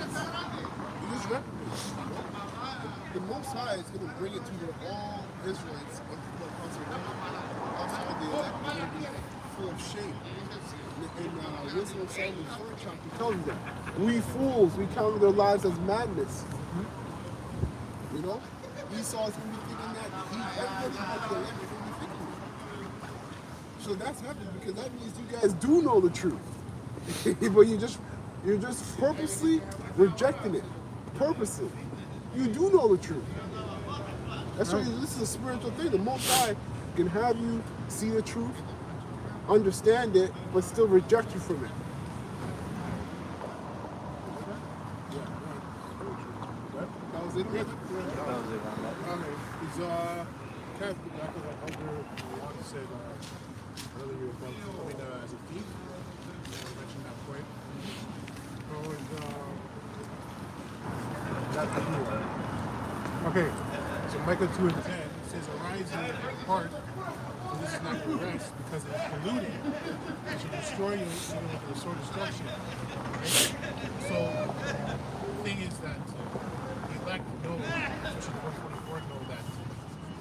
The Most High is going to bring it to where all Israelites and people across the world outside the elect are going to be full of shame. In Wisdom of Solomon's 4th chapter tells you that. We fools, we counted their lives as madness. You know? Esau's going to be thinking that everybody but the elect is going to be thinking that. So that's happening because that means you guys do know the truth. But you're just purposely rejecting it. Purposely. You do know the truth. That's why this is a spiritual thing. The Most High can have you see the truth, understand it, but still reject you from it. That was it, Rick? Okay. Is kind of back to what Elder Juan said earlier about coming as a thief. You mentioned that point. Okay. So Micah 2:10 says, "Arise and depart, for this is not your rest, because it is polluted. It shall destroy you even with the sword destruction." Right? So the thing is that the elect know, especially 144 know that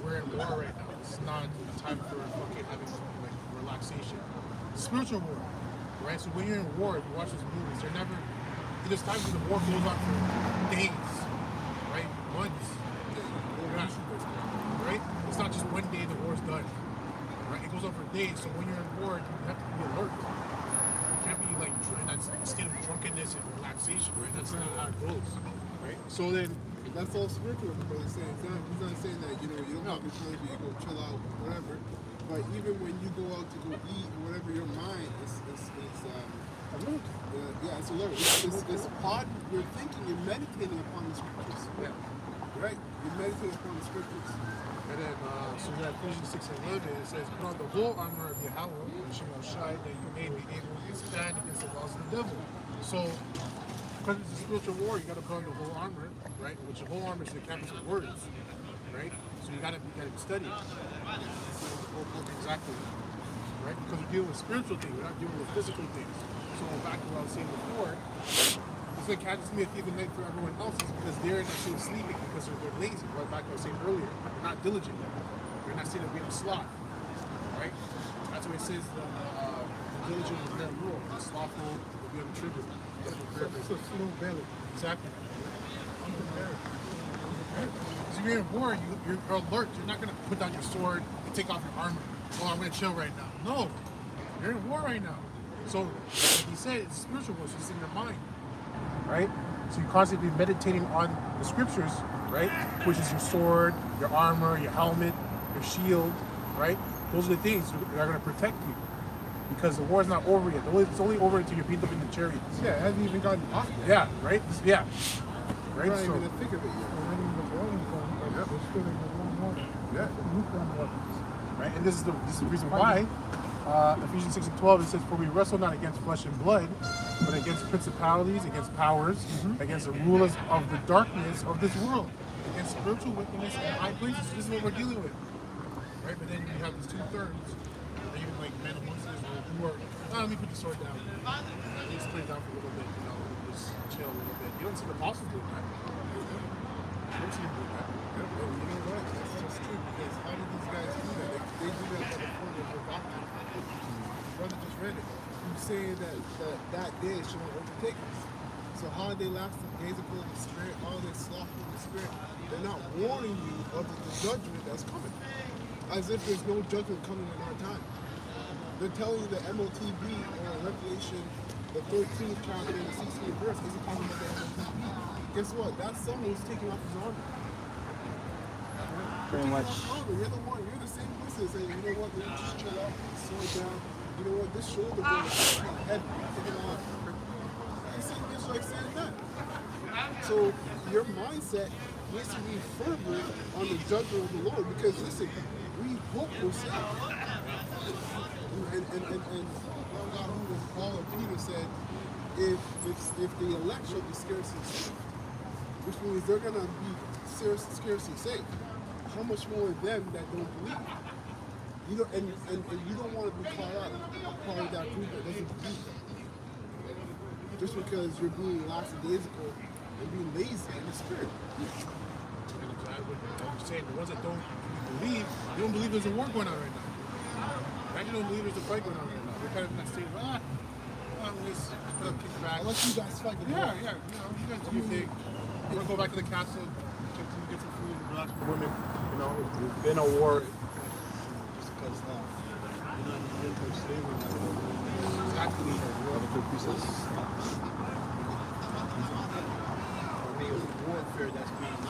we're in war right now. This is not a time for fucking having like relaxation. Spiritual war, right? So when you're in war, if you watch those movies, there's times when the war goes on for days, right? Months, right? It's not just one day the war's done, right? It goes on for days. So when you're in war, you have to be alert. You can't be like in that state of drunkenness and relaxation, right? That's not how it goes, right? So then. That's all spiritual, what the brother's saying. He's not saying that, you don't have your time, you go chill out, whatever. But even when you go out to go eat, or whatever, your mind is alert. It's alert. It's pod, you're thinking, you're meditating upon the scriptures. Yeah. Right? You're meditating upon the scriptures. And then, so that Ephesians 6:11, it says, "Put on the whole armor of Yahweh, which you will shine, that you may be able to stand against the laws of the devil." So, because it's a spiritual war, you got to put on the whole armor, right? Which the whole armor is the canvas of words, right? So you got to study the whole book exactly. right? Because we're dealing with spiritual things, we're not dealing with physical things. So back to what I was saying before, it's like catches me a thief in the night for everyone else is because they're not still sleeping because they're lazy. Right back to what I was saying earlier, they're not diligent. They're not saying that we have sloth, right? That's what it says. The diligent will bear rule. The slothful will be on the trigger. That's what prayer is. So slow belly. Exactly. Unprepared. Because if you're in war, you're alert. You're not going to put down your sword and take off your armor. Oh, I'm going to chill right now. No. You're in war right now. So, like he said, it's spiritual war. So it's in your mind. Right? So you're constantly meditating on the scriptures, right? Which is your sword, your armor, your helmet, your shield, right? Those are the things that are going to protect you. Because the war's not over yet. It's only over until you're beat up in the chariots. Yeah, it hasn't even gotten off yet. Yeah, right? Yeah. We're Right? not So, even in the thick of it yet. Yeah. right? And this is the reason why Ephesians 6 and 12 it says, "For we wrestle not against flesh and blood, but against principalities, against powers, against the rulers of the darkness of this world, against spiritual wickedness in high places." So this is what we're dealing with, right? But then you have these 2/3, even like men amongst Israel who are, let me put the sword down. Let's play it down for a little bit, just chill a little bit. You don't see the apostles doing that. You don't see them doing that. You know what? That's true because how did these guys do that? They do that by the point of their doctrine. Brother just read it. He's saying that day shall not overtake us. So how they last the days of the spirit, all they slothful in the spirit, they're not warning you of the judgment that's coming. As if there's no judgment coming in our time. They're telling you that MOTB or Revelation, the 13th chapter and the 16th verse isn't talking about the MOTB. Guess what? That's someone who's taking off his armor. Pretty much. You're the one. You're the same person saying, you know what? Let me just chill out, slow down. You know what? This shoulder blade is kind of heavy. Take it off. The same bitch like saying that. So your mindset needs to be fervent on the judgment of the Lord because listen, we hope we're saved. And God, who was Paul or Peter said, if the elect shall be scarcely saved, which means they're gonna be scarcely saved. How much more them that don't believe? You know, and you don't want to be part of that group that doesn't believe. Just because you're being lackadaisical and being lazy in the spirit. I'm saying the ones that don't believe, they don't believe there's a war going on right now. Imagine don't believe there's a fight going on right now. They're kind of in that state of, let's kick back. I'll let you guys fight. Yeah, you guys do your thing. You want to go back to the castle, get some food, relax with women. We've been a war. Just because you're not in the slavery. Exactly. For me, it was warfare that's being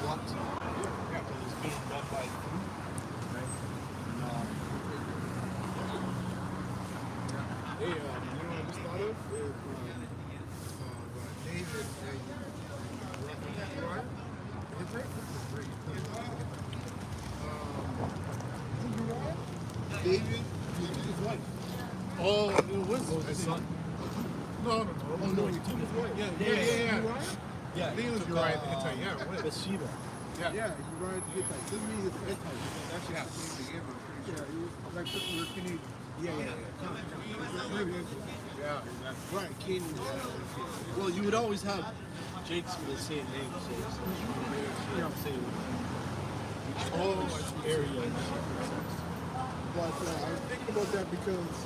blocked. Yeah, because it's being done by food. Right? Hey, you know what I just thought of? Is David and Uriah. David, he took his wife. Oh, it was his son. No. Oh no, he took his wife. Yeah. Yeah, I think it was Uriah the Hittite. Yeah, what? Bathsheba. Yeah, Uriah the Hittite. Doesn't mean it's Hittite. That's just the name they gave him. I'm pretty sure. He was like you're Canadian. Yeah. Right, Canadian. Well, you would always have Jakes with the same name, so it's same area. But I was thinking about that because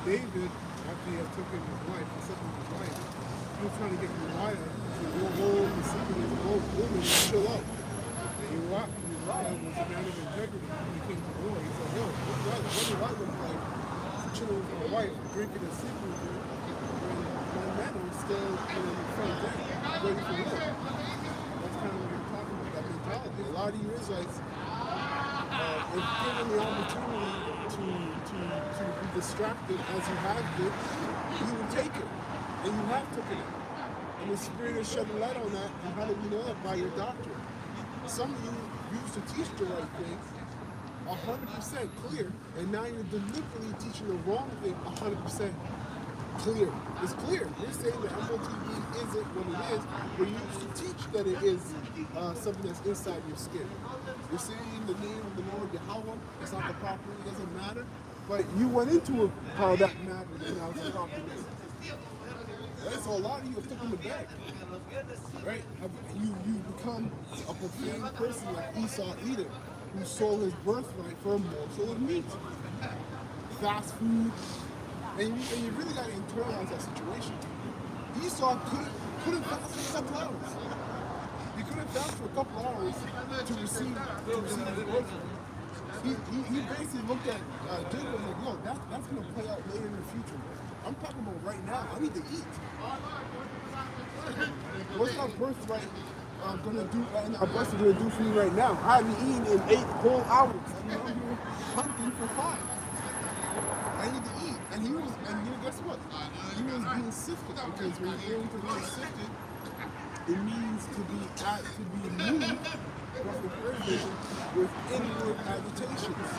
David, after he had taken his wife, he slept with his wife, he was trying to get Uriah to go home and sleep with his old woman and chill out. And Uriah was a man of integrity. When he came to war, he said, yo, what do I look like? Chilling with my wife, drinking and sleeping with her, when my men are still in the front deck, ready for war. That's kind of what you're talking about, that mentality. A lot of you Israelites, if given the opportunity to be distracted as you have been, you will take it. And you have taken it. And the Spirit is shedding light on that. And how do we know that? By your doctrine. Some of you used to teach the right thing 100% clear, and now you're deliberately teaching the wrong thing 100% clear. It's clear. You're saying that MOTB isn't what it is, but you used to teach that it is something that's inside your skin. You're saying the name of the Lord Yahweh, it's not the property, it doesn't matter. But you went into how that matters and how it's a property. Right? So a lot of you are stuck in the bag. Right? You become a profane person like Esau Edom, who sold his birthright for a morsel of meat. Fast food. And you really got to internalize that situation. Esau couldn't fast for a couple hours. He couldn't fast for a couple hours to receive his birthright. He basically looked at Jacob and was like, yo, that's going to play out later in the future. I'm talking about right now. I need to eat. What's my birthright going to do, and our blessing going to do for me right now? I haven't eaten in 8 whole hours. I'm here hunting for 5. I need to eat. And guess what? He was being sifted, because when you're going to be sifted, it means to be moved from the translation with inward agitations.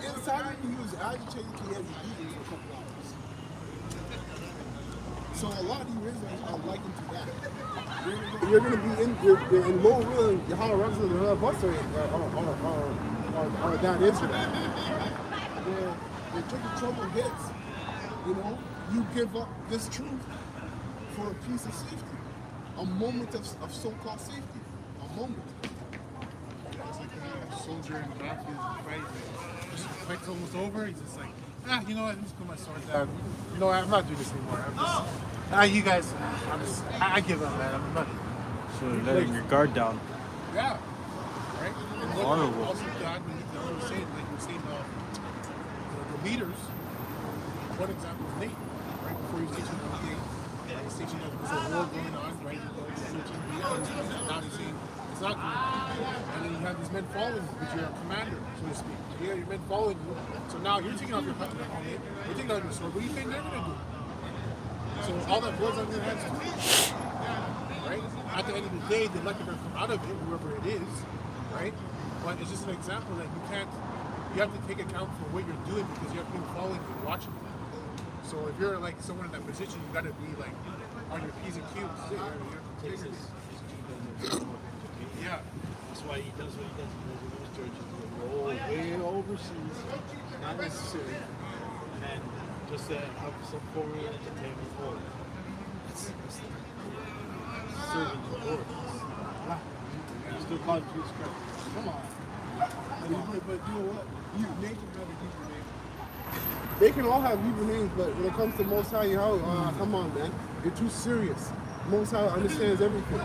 Inside of him, he was agitated because he hasn't eaten for a couple hours. So a lot of you Israelites are likened to that. You're going to be in low will, and Yahweh runs into the bus or that Israel. Where the trouble hits, you give up this truth for a piece of safety, a moment of so-called safety, a moment. It's like a soldier in the battlefield fight. Just the fight's almost over. He's just like, you know what? I'm just put my sword down. You know what? I'm not doing this anymore. I'm just, you guys. I give up, man. I'm not. So you're letting your guard down. Yeah. Right. And look, Honorable. also, God, we were saying, the leaders. One example is Nate. Right before he was teaching one day, he was teaching that there's a war going on, right? Now he's saying it's not going on. And then you have these men following you, because you're a commander, so to speak. Yeah, your men following you. So now you're taking off your helmet, you're taking off your sword. What do you think they're going to do? So all that blood's on your hands too. Right? At the end of the day, they're lucky to come out of it, whoever it is. Right? But it's just an example that you have to take account for what you're doing, because you have people following you and watching you. So if you're like someone in that position, you got to be like on your P's and Q's. Yeah. That's why he does what he does. He goes to those churches that roll way overseas, not necessary, and just to have some form of entertainment for it. It's serving the Lord. You still call it Jesus Christ. Come on. But you know what? Nate can have a Hebrew name. They can all have Hebrew names, but when it comes to Most High Yahweh, come on, man. You're too serious. Most High understands everything.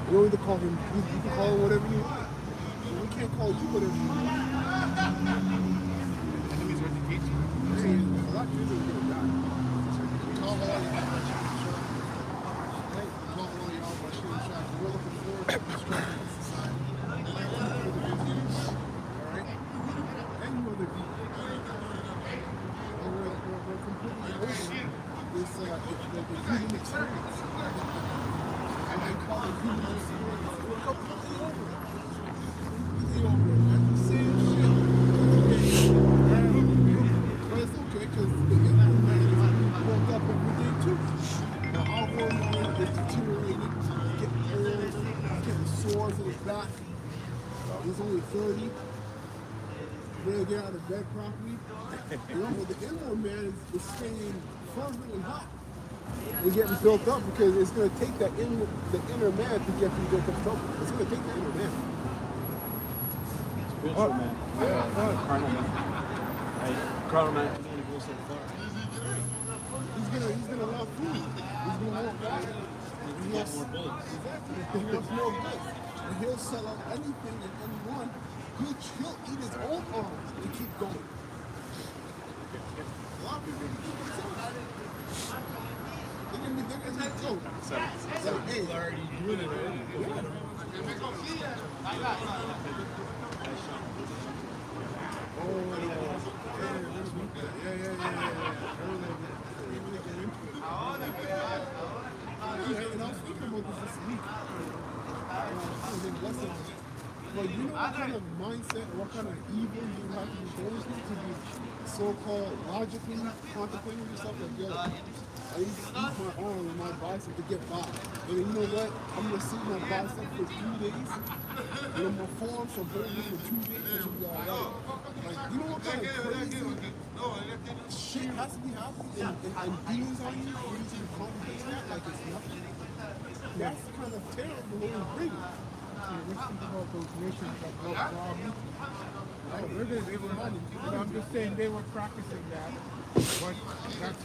You don't need to call him. You can call him whatever you want. We can't call you whatever you want. Enemies are at the gates. A lot of people are going to die. Call all y'all, we're looking forward to constructing society. Alright? And you other people. And we're completely over this the human experience. And they call it human experience. We're completely over it. Completely over it, man. The same shit. But it's okay, because the Israel man is woke up every day too. Now our hormone is deteriorating. He's getting old. He's getting sores in his back. He's only 30. Ready to get out of bed properly. But the inward man is staying fervent and hot. It's getting built up, because it's going to take the inner man to get you built up trouble. It's going to take the inner man. Spiritual man. Carnal man. Right? Carnal man can only go so far. He's gonna love food. He's gonna want water. He wants more bullets. Exactly. He wants more goods. And he'll sell out anything and anyone. He'll eat his own arms to keep going. A lot of people they're gonna be dope. Hey, Already doing it already. And I was thinking about this week. I was in Blessing But you know what kind of mindset, what kind of evil you have to be going through to be so-called logically contemplating yourself like, yo, I need to eat my arm and my bicep to get by. And then you know what? I'm gonna see my bicep for 3 days, and then my forearms will hold me for 2 days, which will be alright. Like, you know what kind of crazy shit has to be happening and demons on you for you to be contemplating that like it's nothing? That's kind of terrible when you bring it. Let's think about those nations that go rob you. Oh, they're gonna give them money. But I'm just saying they were practicing that. But that's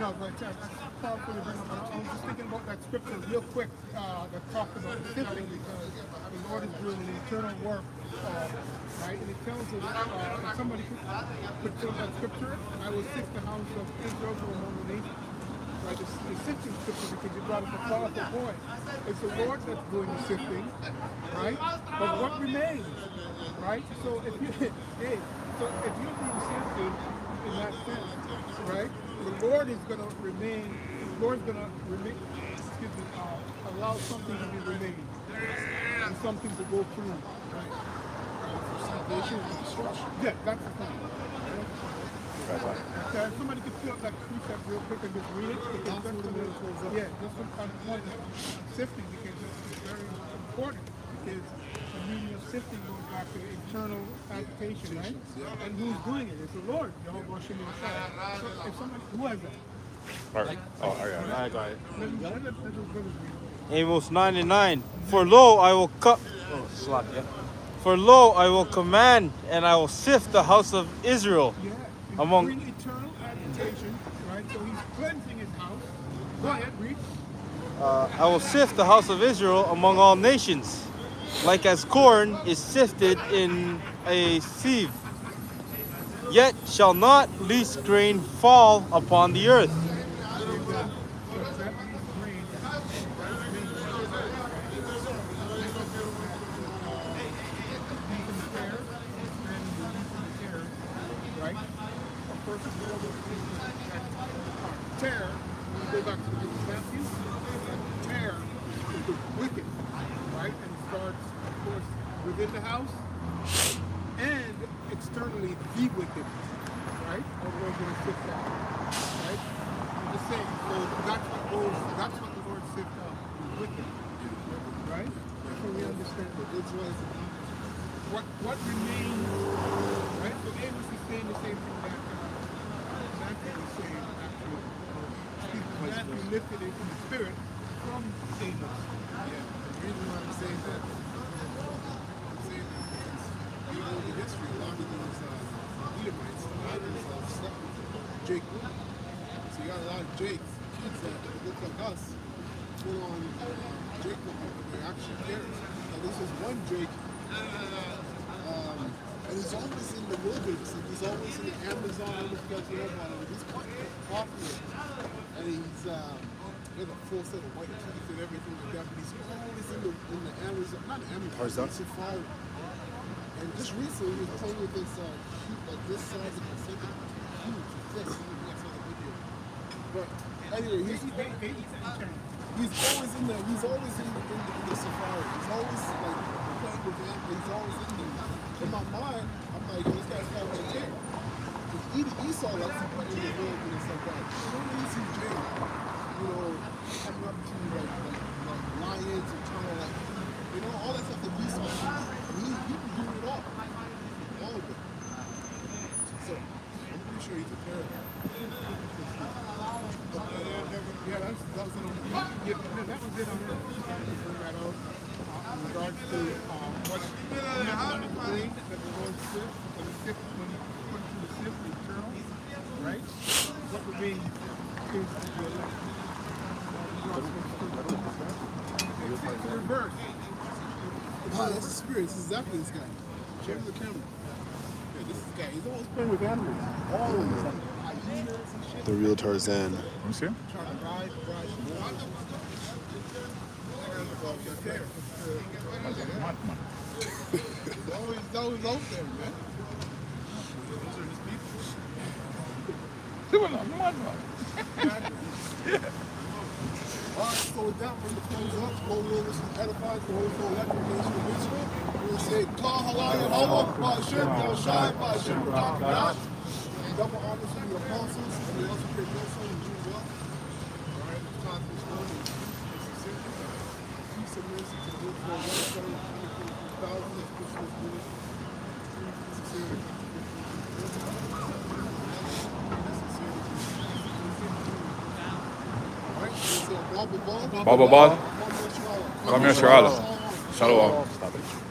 no, but that's powerful to bring up. I was just thinking about that scripture real quick that talked about the sifting because the Lord is doing an eternal work, right? And it tells us, if somebody could fill that scripture, I will sift the house of Israel from among the nations. Right, the sifting scripture because you brought up a powerful point. It's the Lord that's doing the sifting, right? But what remains, right? So if you, hey, so if you're being sifted in that sense, right? The Lord is going to remain. The Lord's going to remain. Excuse me. Allow something to be remaining and something to go through. Right? Salvation and destruction. Yeah, that's the point. Okay, if somebody could fill up that precept real quick and just read it. Because that's yeah, just on the point of sifting because it's very important because the meaning of sifting goes back to internal application, right? And who's doing it? It's the Lord. Jehovah Shem himself. So if somebody, who has that? I got it. Let those brothers read. Amos 9 and 9. For lo, I will For lo, I will command and I will sift the house of Israel. Yeah. Among Bring eternal agitation, right? So he's cleansing his house. Go ahead, read. I will sift the house of Israel among all nations, like as corn is sifted in a sieve. Yet shall not least grain fall upon the earth. Tear, when you go back to the book of Matthew, tear is the wicked, right? And it starts, of course, within the house and externally the wicked, right? Or we're going to sift out, right? I'm just saying, so that's what the Lord sift out, the wicked, right? So we understand that Israel is what remains, right? So Amos is saying the same thing that Matthew is saying, actually. Matthew lifted it in the spirit from Amos. Yeah, the reason why I'm saying that, you know, in history, a lot of these Edomites, a lot of these slept with Jake Wood. So you got a lot of Jakes, kids that look like us, full on Jake Wood, they're actually carrots. Now this is one Jake, and he's always in the wilderness, and he's always in the Amazon, I don't know if you guys know about him, he's quite popular. And he's with a full set of white teeth and everything like that, but he's always in the Amazon, not Amazon, safari. And just recently he was playing with this like this size of Pacific, huge, this, I saw the video. But anyway, he's always in the safari. He's always like playing with them, but he's always in there. In my mind, I'm like, yo, this guy's kind of like Jake. Esau likes to be in the wilderness like that. You don't really see Jake, you know, coming up to like lions and trying to like, you know, all that stuff that Esau does. He can do it all. All of it. So, I'm pretty sure he's a terrorist. Yeah, that was it on the that was it on the in regards to what not agree that the Lord sift when he sift when he put to the sift the eternal, right? What remains is the elect. It's the reverse. Oh, that's the spirit. This is exactly this guy. Check the camera. Yeah, this is the guy. He's always playing with animals. Always. Like hyenas and shit. The real Tarzan. Let me see. Trying to ride. Madman. He's always out there, man. Those are his people. They were not madman. Alright, so with that, we're going to close up, go over some edifying to the whole electric nation of Israel. We're going to say, Kah halal Yahweh, Ba'ashem, Yahushai, Ba'ashem, God. Double honors to the apostles, and we also pray no son and Jews up. Alright, it's time for this morning. Peace and mercy to the Israel, 1,753,000 of Christmas unit. Baba Ball. Come here, Shalom. Shalom. Stop it.